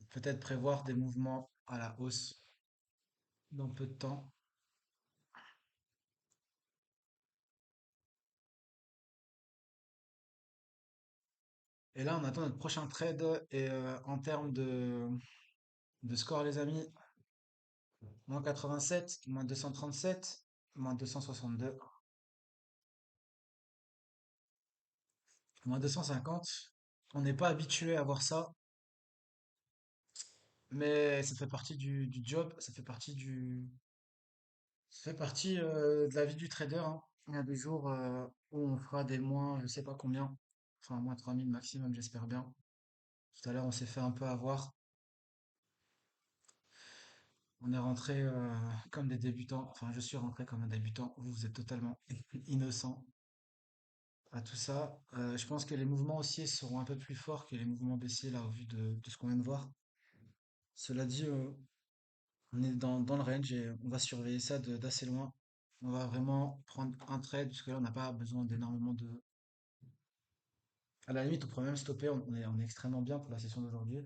peut-être prévoir des mouvements à la hausse dans peu de temps. Et là, on attend notre prochain trade. Et en termes de score, les amis, moins 87, moins 237, moins 262, moins 250. On n'est pas habitué à voir ça. Mais ça fait partie du job, ça fait partie de la vie du trader, hein. Il y a des jours où on fera des moins, je sais pas combien, enfin moins 3000 maximum, j'espère bien. Tout à l'heure, on s'est fait un peu avoir. On est rentré comme des débutants. Enfin, je suis rentré comme un débutant. Vous êtes totalement innocent à tout ça. Je pense que les mouvements haussiers seront un peu plus forts que les mouvements baissiers là, au vu de ce qu'on vient de voir. Cela dit, on est dans le range et on va surveiller ça d'assez loin. On va vraiment prendre un trade, parce que là, on n'a pas besoin d'énormément de. À la limite, on pourrait même stopper. On est extrêmement bien pour la session d'aujourd'hui.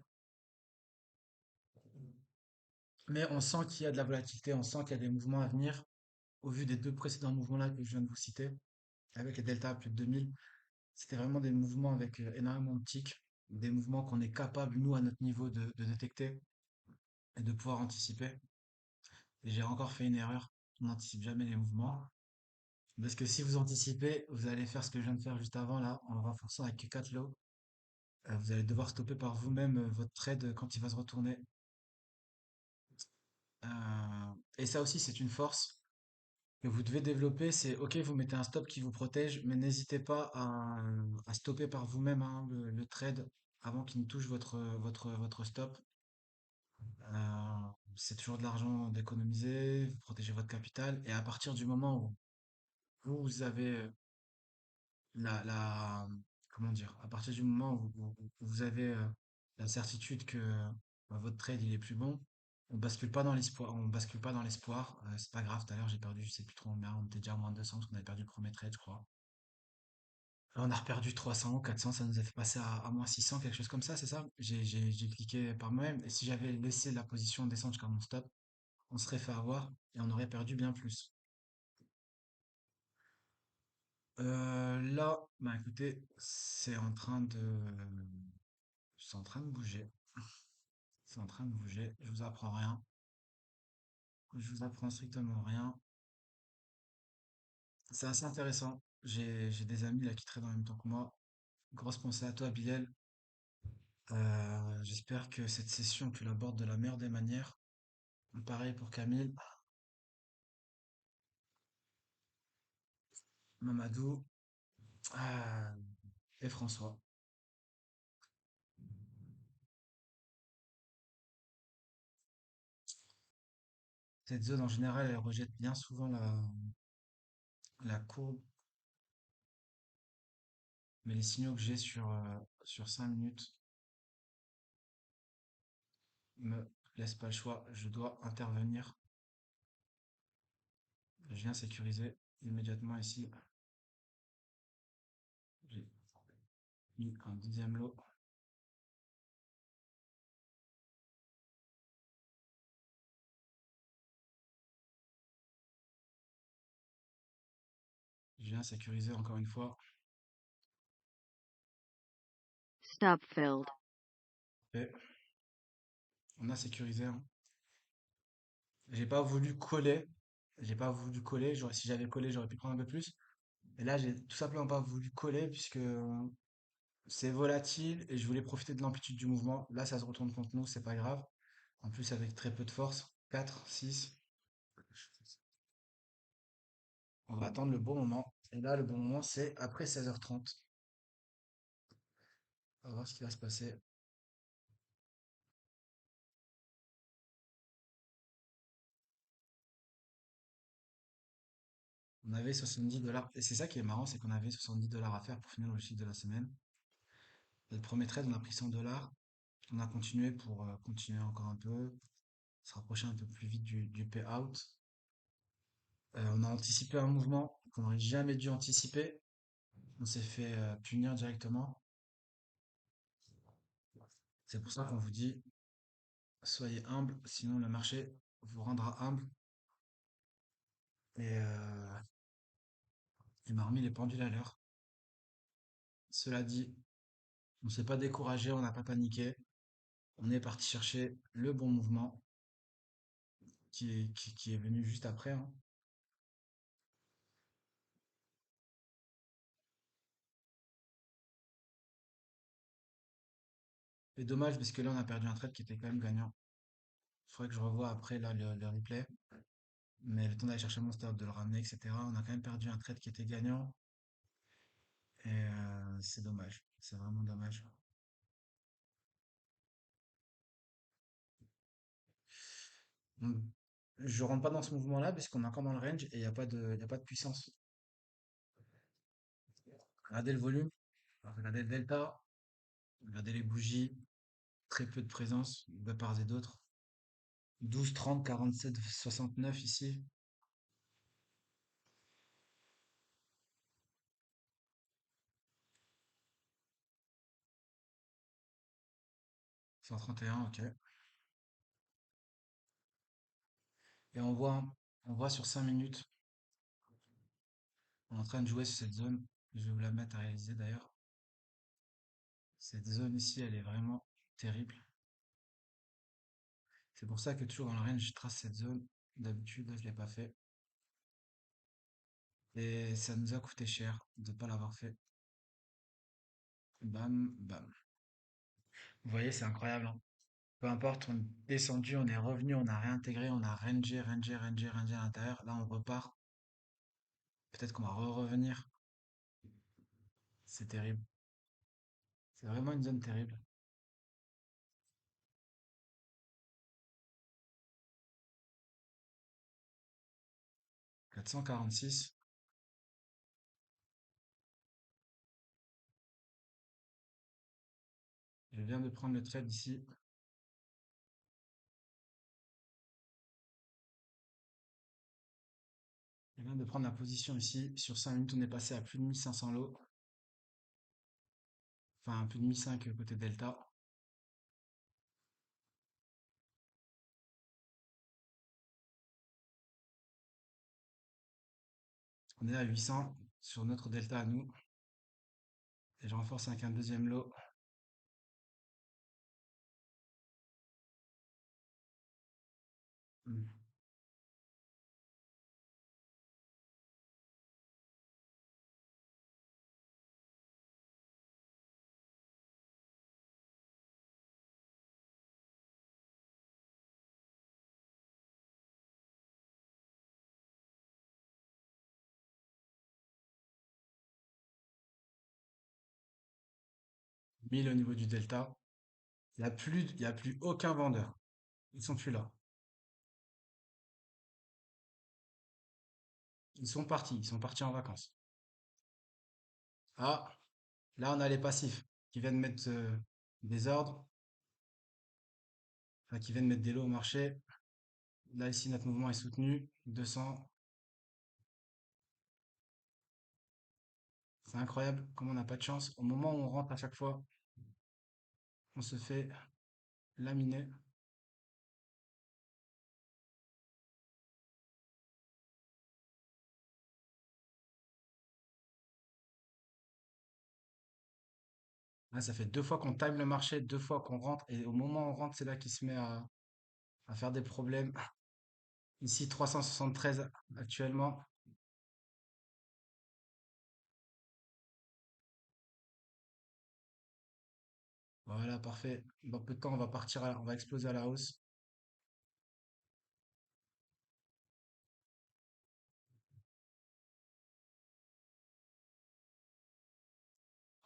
Mais on sent qu'il y a de la volatilité, on sent qu'il y a des mouvements à venir. Au vu des deux précédents mouvements-là que je viens de vous citer, avec les deltas à plus de 2000, c'était vraiment des mouvements avec énormément de ticks, des mouvements qu'on est capable, nous, à notre niveau, de détecter et de pouvoir anticiper. Et j'ai encore fait une erreur. On n'anticipe jamais les mouvements. Parce que si vous anticipez, vous allez faire ce que je viens de faire juste avant là, en le renforçant avec 4 lows. Vous allez devoir stopper par vous-même votre trade quand il va se retourner. Euh, Et ça aussi, c'est une force que vous devez développer. C'est OK, vous mettez un stop qui vous protège, mais n'hésitez pas à stopper par vous-même hein, le trade avant qu'il ne touche votre stop. C'est toujours de l'argent d'économiser, vous protégez votre capital. Et à partir du moment où vous avez comment dire, à partir du moment où vous avez la certitude que votre trade il est plus bon, on bascule pas dans l'espoir, on bascule pas dans l'espoir. C'est pas grave, tout à l'heure j'ai perdu, je sais plus trop combien, on était déjà à moins de 200 parce qu'on avait perdu le premier trade, je crois. Là, on a reperdu 300 ou 400, ça nous a fait passer à moins 600, quelque chose comme ça, c'est ça? J'ai cliqué par moi-même, et si j'avais laissé la position descendre jusqu'à mon stop, on serait fait avoir et on aurait perdu bien plus. Là, bah écoutez, c'est en train de bouger. C'est en train de bouger. Je vous apprends rien. Je vous apprends strictement rien. C'est assez intéressant. J'ai des amis là qui traitent en même temps que moi. Grosse pensée à toi, Bilal. J'espère que cette session, tu l'abordes de la meilleure des manières. Pareil pour Camille, Mamadou, euh, et François. Cette zone, en général, elle rejette bien souvent la courbe, mais les signaux que j'ai sur 5 minutes me laissent pas le choix. Je dois intervenir. Je viens sécuriser immédiatement ici. J'ai mis un deuxième lot. Je viens sécuriser encore une fois. Stop filled. Et on a sécurisé, hein. J'ai pas voulu coller. J'ai pas voulu coller. Si j'avais collé, j'aurais pu prendre un peu plus. Et là, j'ai tout simplement pas voulu coller puisque c'est volatile et je voulais profiter de l'amplitude du mouvement. Là, ça se retourne contre nous, c'est pas grave. En plus, avec très peu de force. 4, 6. On va attendre le bon moment. Et là, le bon moment, c'est après 16h30. On va voir ce qui va se passer. On avait 70 $. Et c'est ça qui est marrant, c'est qu'on avait 70 $ à faire pour finir le chiffre de la semaine. Le premier trade, on a pris 100 $. On a continué pour continuer encore un peu, se rapprocher un peu plus vite du payout. On a anticipé un mouvement qu'on n'aurait jamais dû anticiper. On s'est fait punir directement. C'est pour ça qu'on vous dit, soyez humble, sinon le marché vous rendra humble. Et il m'a remis les pendules à l'heure. Cela dit, on ne s'est pas découragé, on n'a pas paniqué. On est parti chercher le bon mouvement qui est venu juste après, hein. Et dommage parce que là on a perdu un trade qui était quand même gagnant. Il faudrait que je revoie après là le replay. Mais le temps d'aller chercher mon stop, de le ramener, etc. On a quand même perdu un trade qui était gagnant. Et c'est dommage. C'est vraiment dommage. Donc, je rentre pas dans ce mouvement-là parce qu'on est encore dans le range et il y a pas de puissance. Regardez le volume, regardez le delta, regardez les bougies, très peu de présence de part et d'autre. 12, 30, 47, 69 ici. 131, ok. Et on voit sur 5 minutes, on est en train de jouer sur cette zone. Je vais vous la mettre à réaliser d'ailleurs. Cette zone ici, elle est vraiment terrible. C'est pour ça que toujours dans le range, je trace cette zone. D'habitude, là, je l'ai pas fait. Et ça nous a coûté cher de ne pas l'avoir fait. Bam, bam. Vous voyez, c'est incroyable, hein. peu importe, on est descendu, on est revenu, on a réintégré, on a rangé à l'intérieur. Là, on repart. Peut-être qu'on va revenir. C'est terrible. C'est vraiment une zone terrible. 446. Je viens de prendre le trade ici. Je viens de prendre la position ici. Sur 5 minutes, on est passé à plus de 1500 lots. Enfin, plus de 1005 côté delta. On est à 800 sur notre delta à nous. Et je renforce avec un deuxième lot. Hmm. 1000 au niveau du delta. Il y a plus aucun vendeur. Ils sont plus là. Ils sont partis en vacances. Ah, là on a les passifs qui viennent mettre des ordres, enfin qui viennent mettre des lots au marché. Là ici notre mouvement est soutenu. 200. C'est incroyable comme on n'a pas de chance. Au moment où on rentre à chaque fois, on se fait laminer. Là, ça fait deux fois qu'on time le marché, deux fois qu'on rentre. Et au moment où on rentre, c'est là qu'il se met à faire des problèmes. Ici 373 actuellement. Voilà, parfait. Dans peu de temps, on va partir, on va exploser à la hausse.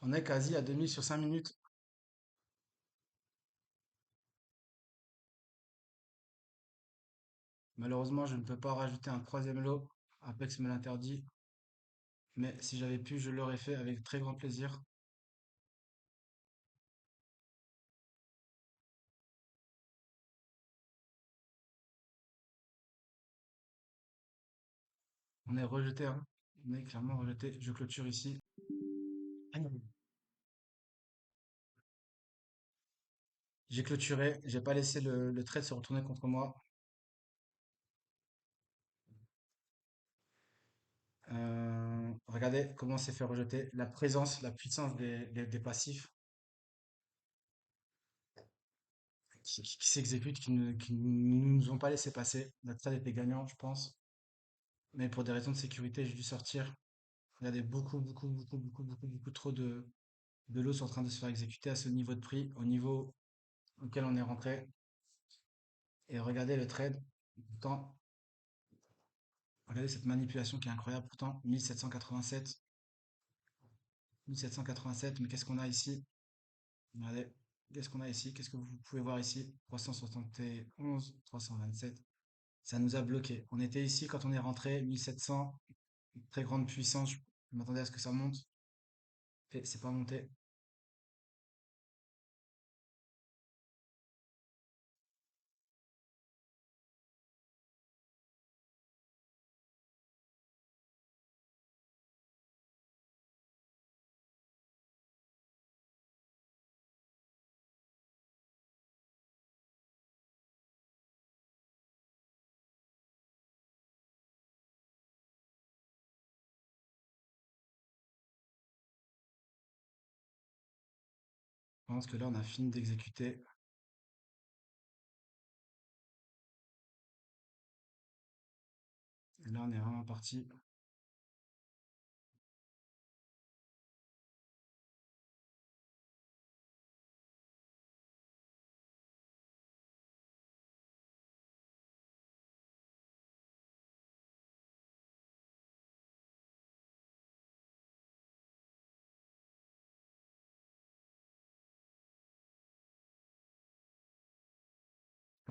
On est quasi à 2000 sur 5 minutes. Malheureusement, je ne peux pas rajouter un troisième lot. Apex me l'interdit. Mais si j'avais pu, je l'aurais fait avec très grand plaisir. On est rejeté, hein. On est clairement rejeté. Je clôture ici. J'ai clôturé. J'ai pas laissé le trade se retourner contre moi. Regardez comment c'est fait rejeter. La présence, la puissance des passifs qui s'exécutent, qui ne nous ont pas laissé passer. Notre trade était gagnant, je pense. Mais pour des raisons de sécurité, j'ai dû sortir. Regardez, beaucoup trop de lots sont en train de se faire exécuter à ce niveau de prix, au niveau auquel on est rentré. Et regardez le trade. Pourtant, regardez cette manipulation qui est incroyable. Pourtant, 1787, 1787. Mais qu'est-ce qu'on a ici? Regardez, qu'est-ce qu'on a ici? Qu'est-ce que vous pouvez voir ici? 371, 327. Ça nous a bloqué. On était ici quand on est rentré, 1700, très grande puissance. Je m'attendais à ce que ça monte. Et c'est pas monté. Je pense que là, on a fini d'exécuter. Et là, on est vraiment parti.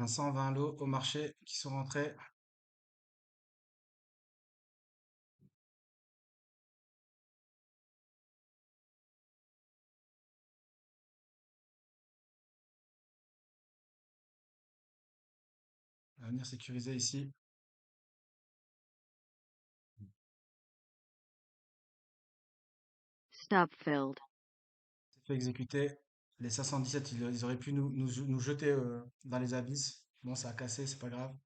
Un 120 lots au marché qui sont rentrés. On va venir sécuriser ici. Stop filled. C'est fait exécuter. Les 517, ils auraient pu nous jeter dans les abysses. Bon, ça a cassé, c'est pas grave.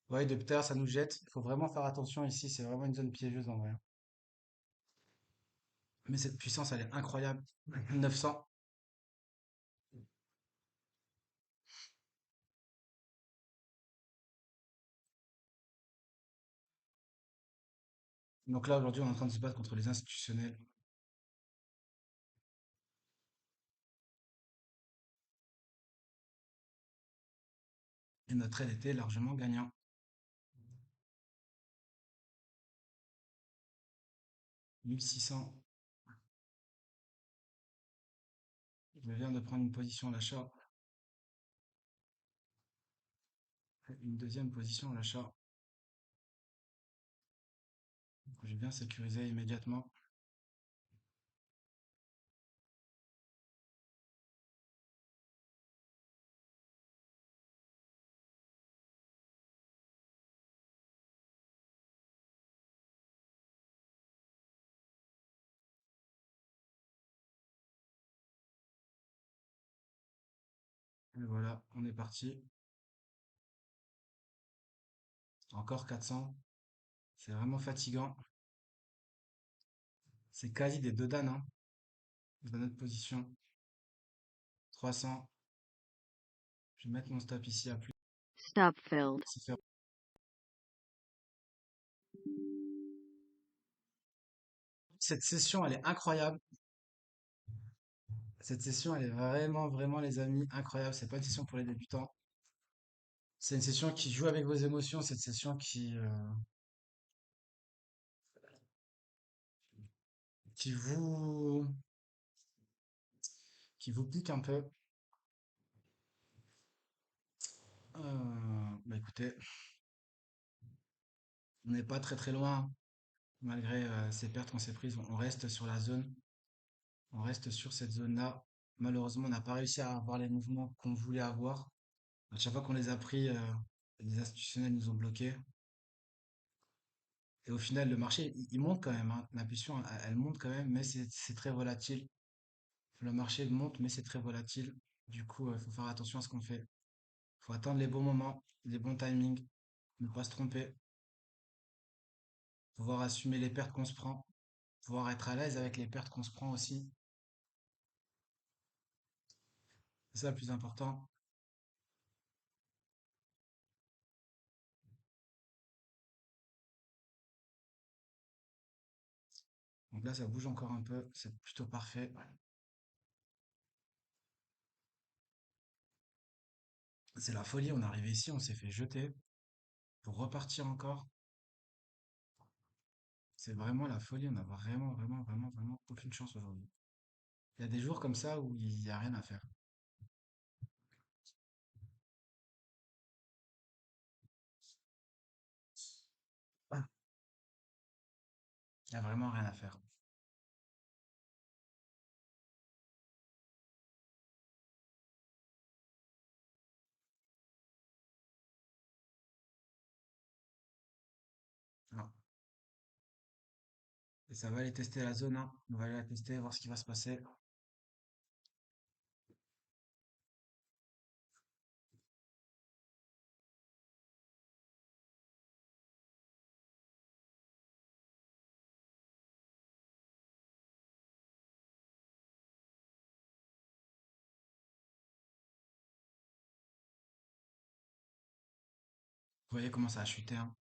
Ouais, de terre, ça nous jette. Il faut vraiment faire attention ici. C'est vraiment une zone piégeuse en vrai. Mais cette puissance, elle est incroyable. 900. Donc là, aujourd'hui, on est en train de se battre contre les institutionnels. Et notre aide était largement gagnant. 1600. Je viens de prendre une position à l'achat. Une deuxième position à l'achat. Je viens sécuriser immédiatement. Et voilà, on est parti. Encore 400. C'est vraiment fatigant. C'est quasi des deux danes, hein, dans notre position. 300. Je vais mettre mon stop ici à plus. Stop filled. Cette session, elle est incroyable. Cette session, elle est vraiment, vraiment, les amis, incroyable. C'est pas une session pour les débutants. C'est une session qui joue avec vos émotions. Cette session qui vous, qui vous pique un peu. Bah écoutez, on n'est pas très très loin, malgré ces pertes qu'on s'est prises. On reste sur la zone. On reste sur cette zone-là. Malheureusement, on n'a pas réussi à avoir les mouvements qu'on voulait avoir. À chaque fois qu'on les a pris, les institutionnels nous ont bloqués. Et au final, le marché, il monte quand même, hein. L'impulsion, elle monte quand même, mais c'est très volatile. Le marché monte, mais c'est très volatile. Du coup, il faut faire attention à ce qu'on fait. Il faut attendre les bons moments, les bons timings, ne pas se tromper, pouvoir assumer les pertes qu'on se prend, pouvoir être à l'aise avec les pertes qu'on se prend aussi. C'est ça le plus important. Donc là, ça bouge encore un peu, c'est plutôt parfait. C'est la folie, on est arrivé ici, on s'est fait jeter pour repartir encore. C'est vraiment la folie, on n'a vraiment, vraiment, vraiment, vraiment aucune chance aujourd'hui. Il y a des jours comme ça où il n'y a rien à faire. Ah, il n'y a vraiment rien à faire. Non. Et ça va aller tester la zone 1. On va aller la tester, voir ce qui va se passer. Vous voyez comment ça a chuté, hein.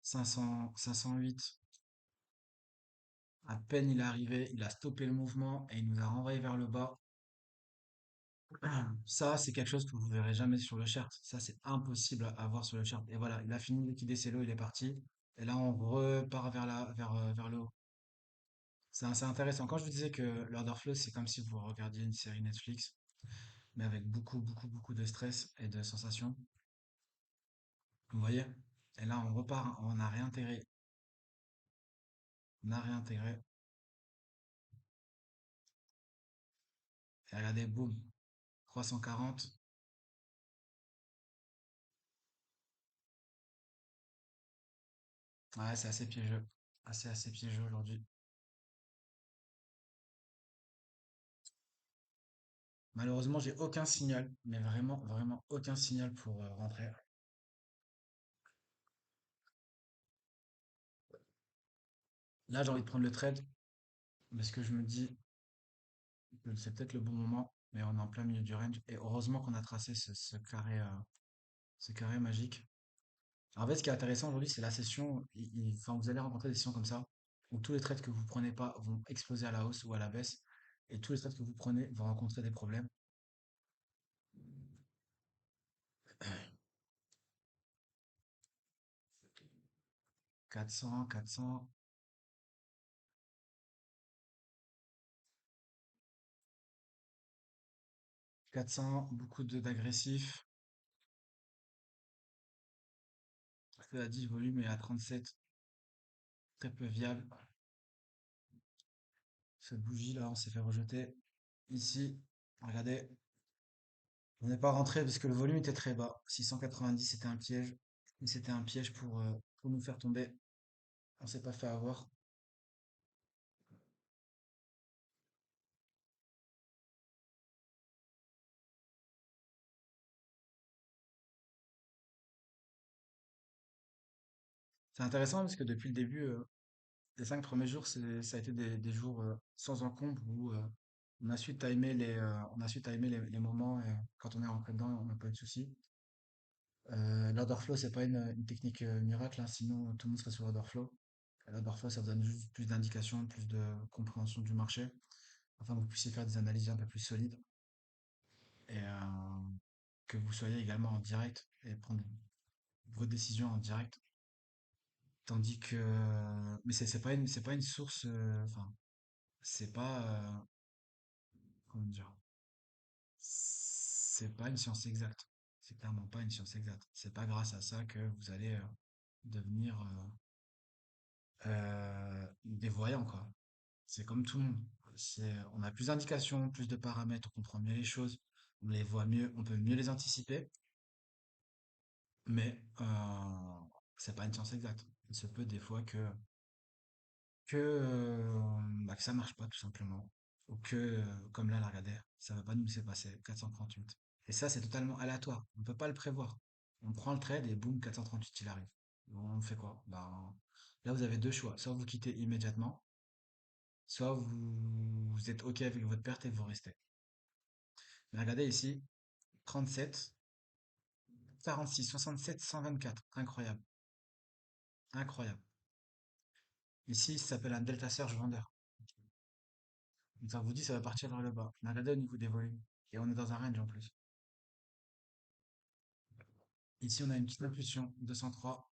500, 508. À peine il est arrivé, il a stoppé le mouvement et il nous a renvoyé vers le bas. Ça, c'est quelque chose que vous verrez jamais sur le chart. Ça, c'est impossible à voir sur le chart. Et voilà, il a fini de liquider ses lots, il est parti. Et là, on repart vers le haut. C'est intéressant. Quand je vous disais que l'order flow, c'est comme si vous regardiez une série Netflix. mais avec beaucoup, beaucoup, beaucoup de stress et de sensations. Vous voyez? Et là, on repart, on a réintégré, on a réintégré. Et regardez, boum, 340. Ouais, c'est assez piégeux. Assez piégeux aujourd'hui. Malheureusement, j'ai aucun signal, mais vraiment, vraiment aucun signal pour rentrer. Là, j'ai envie de prendre le trade parce que je me dis que c'est peut-être le bon moment, mais on est en plein milieu du range. Et heureusement qu'on a tracé ce carré magique. En fait, ce qui est intéressant aujourd'hui, c'est la session. Enfin, vous allez rencontrer des sessions comme ça, où tous les trades que vous prenez pas vont exploser à la hausse ou à la baisse, et tous les trades que vous prenez vont rencontrer des problèmes. 400, 400, 400, beaucoup d'agressifs. Cela dit, le volume est à 37, très peu viable. Cette bougie là, on s'est fait rejeter. Ici, regardez, on n'est pas rentré parce que le volume était très bas. 690, c'était un piège. Et c'était un piège pour nous faire tomber. On s'est pas fait avoir. C'est intéressant parce que depuis le début, les 5 premiers jours, ça a été des jours sans encombre où on a su timer on a su timer les moments et quand on est rentré dedans, on n'a pas eu de soucis. L'order flow, c'est pas une technique miracle, hein, sinon tout le monde serait sur l'order flow. L'order flow, ça vous donne juste plus d'indications, plus de compréhension du marché, afin que vous puissiez faire des analyses un peu plus solides et que vous soyez également en direct et prendre vos décisions en direct. Tandis que, mais c'est pas une source, enfin, c'est pas, comment dire, c'est pas une science exacte. C'est clairement pas une science exacte. C'est pas grâce à ça que vous allez devenir des voyants, quoi. C'est comme tout le monde. On a plus d'indications, plus de paramètres, on comprend mieux les choses, on les voit mieux, on peut mieux les anticiper, mais c'est pas une science exacte. Il se peut des fois que ça marche pas tout simplement, ou que comme là, la regardez, ça va pas nous laisser passer 438. Et ça, c'est totalement aléatoire. On peut pas le prévoir. On prend le trade et boum, 438 il arrive. On fait quoi? Ben, là, vous avez deux choix. Soit vous quittez immédiatement, soit vous êtes OK avec votre perte et vous restez. Mais regardez ici, 37, 46, 67, 124. Incroyable. Incroyable. Ici, ça s'appelle un delta surge vendeur. Donc, ça vous dit, ça va partir vers le bas. Mais regardez au niveau des volumes. Et on est dans un range en plus. Ici, on a une petite impulsion, 203.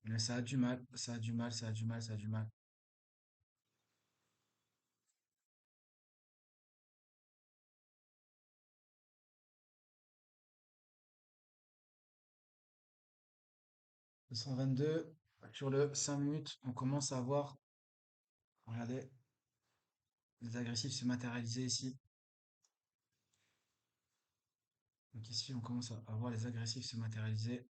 Mais ça a du mal, ça a du mal, ça a du mal, ça a du mal. 222. Sur le 5 minutes, on commence à voir, regardez, les agressifs se matérialiser ici. Donc ici, on commence à voir les agressifs se matérialiser.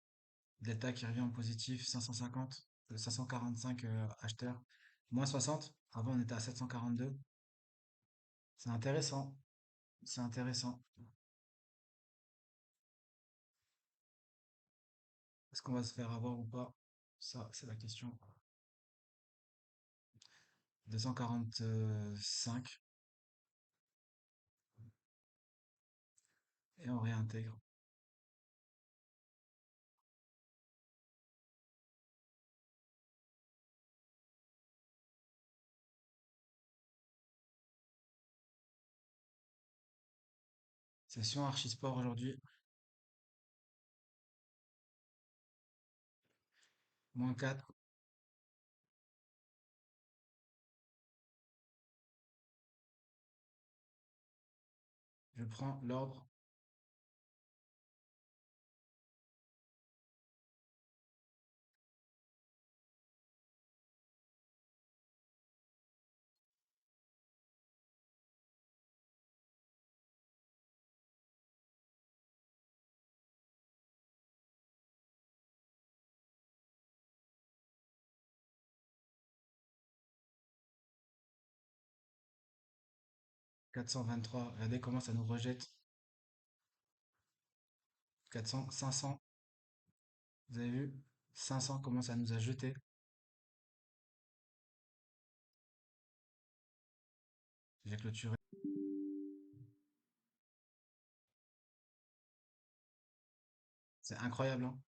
Delta qui revient en positif, 550, 545 acheteurs, moins 60. Avant, on était à 742. C'est intéressant, c'est intéressant. Est-ce qu'on va se faire avoir ou pas? Ça, c'est la question. 245 et on réintègre. Session Archisport aujourd'hui, moins 4. Je prends l'ordre. 423. Regardez comment ça nous rejette. 400, 500. Vous avez vu? 500, comment ça nous a jeté. J'ai clôturé. C'est incroyable, hein?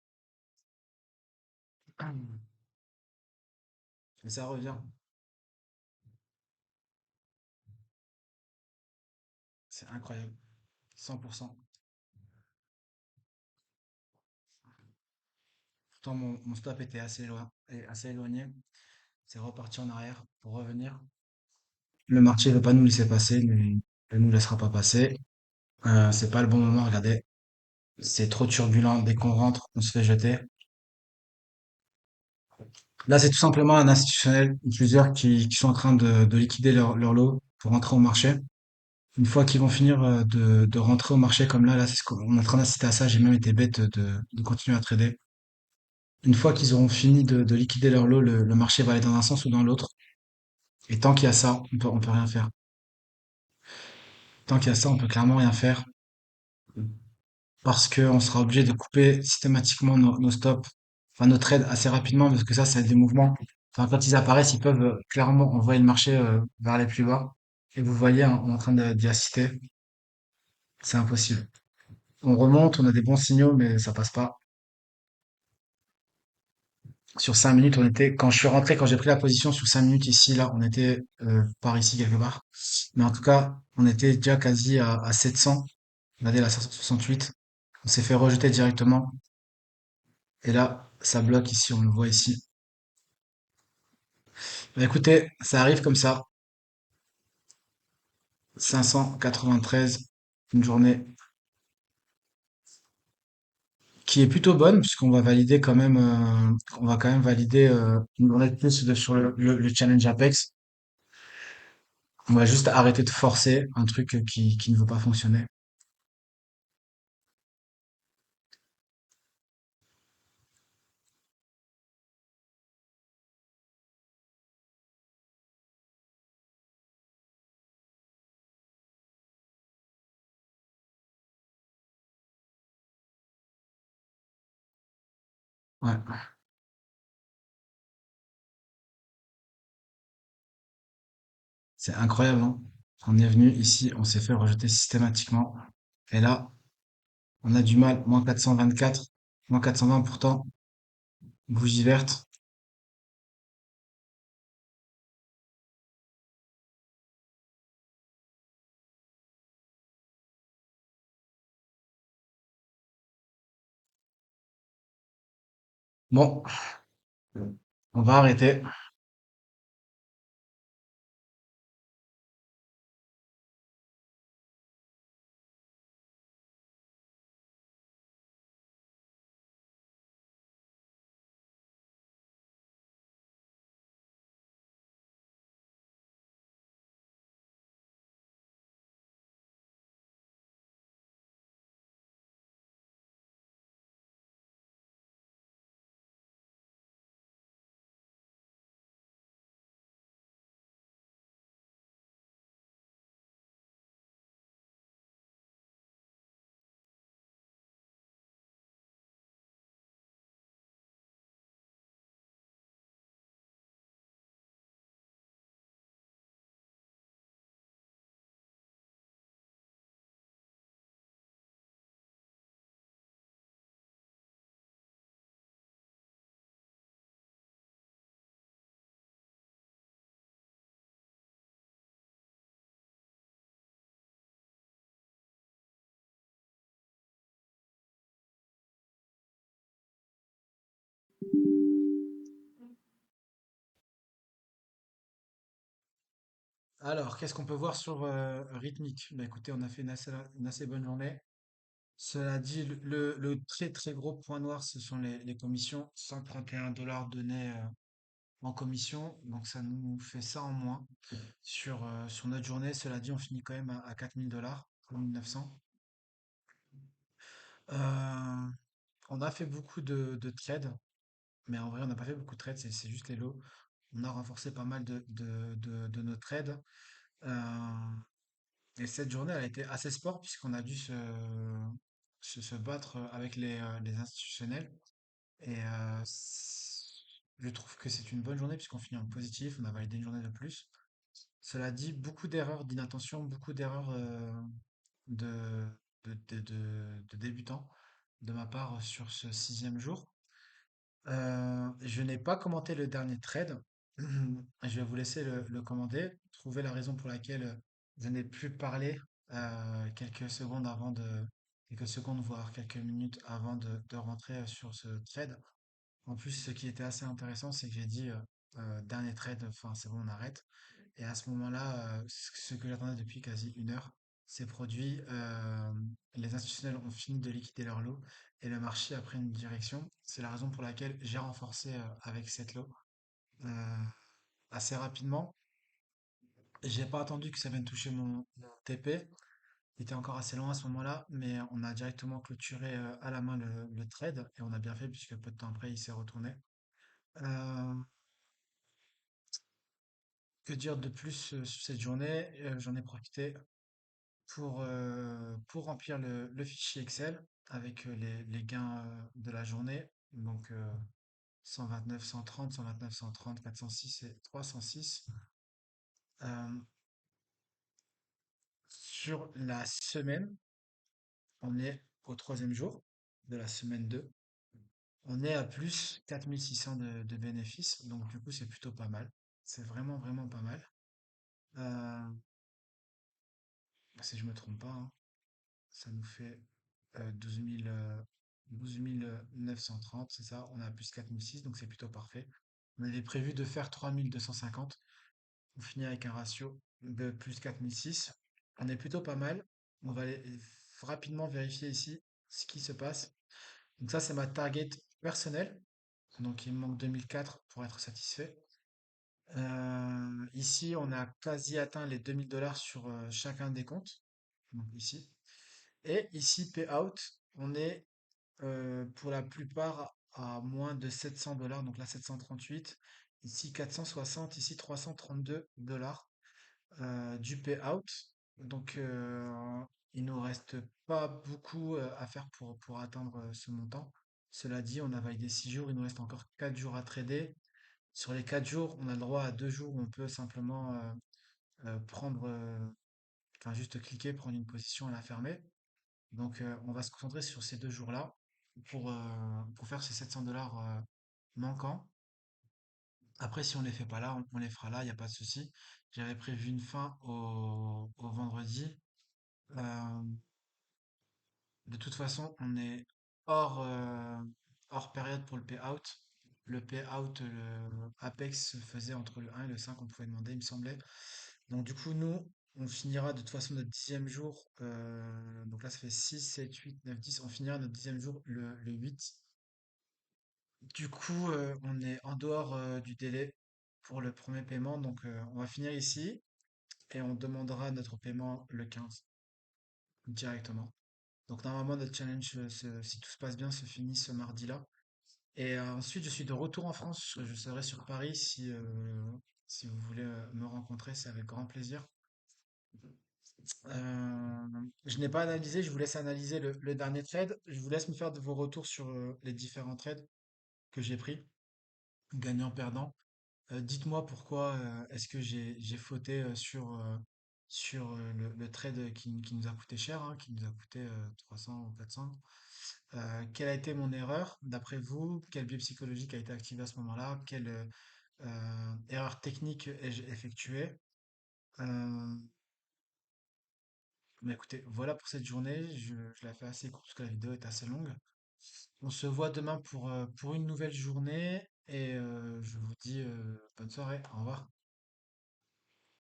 Et ça revient. C'est incroyable. 100%. Pourtant, mon stop était assez loin et assez éloigné. C'est reparti en arrière pour revenir. Le marché ne veut pas nous laisser passer, mais il ne nous laissera pas passer. C'est pas le bon moment, regardez. C'est trop turbulent. Dès qu'on rentre, on se fait jeter. Là, c'est tout simplement un institutionnel ou plusieurs qui sont en train de liquider leur lot pour rentrer au marché. Une fois qu'ils vont finir de rentrer au marché comme là, c'est ce qu'on est en train d'assister à ça. J'ai même été bête de continuer à trader. Une fois qu'ils auront fini de liquider leur lot, le marché va aller dans un sens ou dans l'autre. Et tant qu'il y a ça, on peut rien faire. Tant qu'il y a ça, on peut clairement rien faire parce qu'on sera obligé de couper systématiquement nos stops, enfin nos trades assez rapidement parce que ça, c'est des mouvements. Enfin, quand ils apparaissent, ils peuvent clairement envoyer le marché vers les plus bas. Et vous voyez, hein, on est en train d'y assister. C'est impossible. On remonte, on a des bons signaux, mais ça passe pas. Sur 5 minutes, on était, quand je suis rentré, quand j'ai pris la position sur 5 minutes ici, là, on était par ici quelque part. Mais en tout cas, on était déjà quasi à 700. Regardez la 568. On s'est fait rejeter directement. Et là, ça bloque ici, on le voit ici. Bah, écoutez, ça arrive comme ça. 593, une journée qui est plutôt bonne puisqu'on va valider quand même, on va quand même valider une journée de plus sur le challenge Apex. On va juste arrêter de forcer un truc qui ne veut pas fonctionner. Ouais, c'est incroyable, hein. On est venu ici, on s'est fait rejeter systématiquement. Et là, on a du mal. Moins 424, moins 420 pourtant. Bougie verte. Bon, on va arrêter. Alors, qu'est-ce qu'on peut voir sur Rythmic? Bah écoutez, on a fait une assez bonne journée. Cela dit, le très très gros point noir, ce sont les commissions. 131 $ donnés en commission, donc ça nous fait ça en moins sur notre journée. Cela dit, on finit quand même à 4000 $, 3900. Euh, on a fait beaucoup de trades, mais en vrai, on n'a pas fait beaucoup de trades, c'est juste les lots. On a renforcé pas mal de nos trades. Euh, et cette journée, elle a été assez sport puisqu'on a dû se battre avec les institutionnels. Et je trouve que c'est une bonne journée puisqu'on finit en positif, on a validé une journée de plus. Cela dit, beaucoup d'erreurs d'inattention, beaucoup d'erreurs de, de débutants de ma part sur ce sixième jour. Je n'ai pas commenté le dernier trade. Je vais vous laisser le commenter. Trouver la raison pour laquelle je n'ai plus parlé quelques secondes quelques secondes, voire quelques minutes avant de rentrer sur ce trade. En plus, ce qui était assez intéressant, c'est que j'ai dit dernier trade, enfin c'est bon, on arrête. Et à ce moment-là, ce que j'attendais depuis quasi une heure s'est produit. Les institutionnels ont fini de liquider leur lot et le marché a pris une direction. C'est la raison pour laquelle j'ai renforcé avec cette lot euh, assez rapidement. J'ai pas attendu que ça vienne toucher mon TP. Il était encore assez loin à ce moment-là, mais on a directement clôturé à la main le trade et on a bien fait puisque peu de temps après il s'est retourné. Euh, que dire de plus sur cette journée? J'en ai profité pour remplir le fichier Excel avec les gains de la journée. Donc 129, 130, 129, 130, 406 et 306. Euh, sur la semaine, on est au troisième jour de la semaine 2. On est à plus 4600 de bénéfices. Donc du coup, c'est plutôt pas mal. C'est vraiment, vraiment pas mal. Euh, si je me trompe pas, hein. Ça nous fait 12 000, 12 930, c'est ça. On a plus 4006, donc c'est plutôt parfait. On avait prévu de faire 3250. On finit avec un ratio de plus 4006. On est plutôt pas mal. On va aller rapidement vérifier ici ce qui se passe. Donc ça, c'est ma target personnelle. Donc il me manque 2004 pour être satisfait. Ici, on a quasi atteint les 2000 $ sur chacun des comptes. Donc ici. Et ici, payout, on est pour la plupart à moins de 700 $. Donc là, 738. Ici, 460. Ici, 332 $ du payout. Donc, il nous reste pas beaucoup à faire pour atteindre ce montant. Cela dit, on a validé 6 jours. Il nous reste encore 4 jours à trader. Sur les 4 jours, on a le droit à 2 jours où on peut simplement prendre, enfin juste cliquer, prendre une position et la fermer. Donc, on va se concentrer sur ces 2 jours-là pour faire ces 700 $ manquants. Après, si on les fait pas là, on les fera là, il n'y a pas de souci. J'avais prévu une fin au vendredi. Euh, de toute façon, on est hors période pour le payout. Le payout, le Apex se faisait entre le 1 et le 5, on pouvait demander, il me semblait. Donc du coup, nous, on finira de toute façon notre dixième jour. Donc là, ça fait 6, 7, 8, 9, 10. On finira notre dixième jour le 8. Du coup, on est en dehors du délai pour le premier paiement. Donc on va finir ici et on demandera notre paiement le 15 directement. Donc normalement, notre challenge, si tout se passe bien, se finit ce mardi-là. Et ensuite, je suis de retour en France. Je serai sur Paris si vous voulez me rencontrer, c'est avec grand plaisir. Je n'ai pas analysé, je vous laisse analyser le dernier trade. Je vous laisse me faire de vos retours sur les différents trades que j'ai pris, gagnant-perdant. Dites-moi pourquoi est-ce que j'ai fauté sur le trade qui nous a coûté cher, hein, qui nous a coûté 300 ou 400. Quelle a été mon erreur d'après vous? Quel biais psychologique a été activé à ce moment-là? Quelle erreur technique ai-je effectuée? Euh, mais écoutez, voilà pour cette journée. Je la fais assez courte parce que la vidéo est assez longue. On se voit demain pour une nouvelle journée et je vous dis bonne soirée. Au revoir.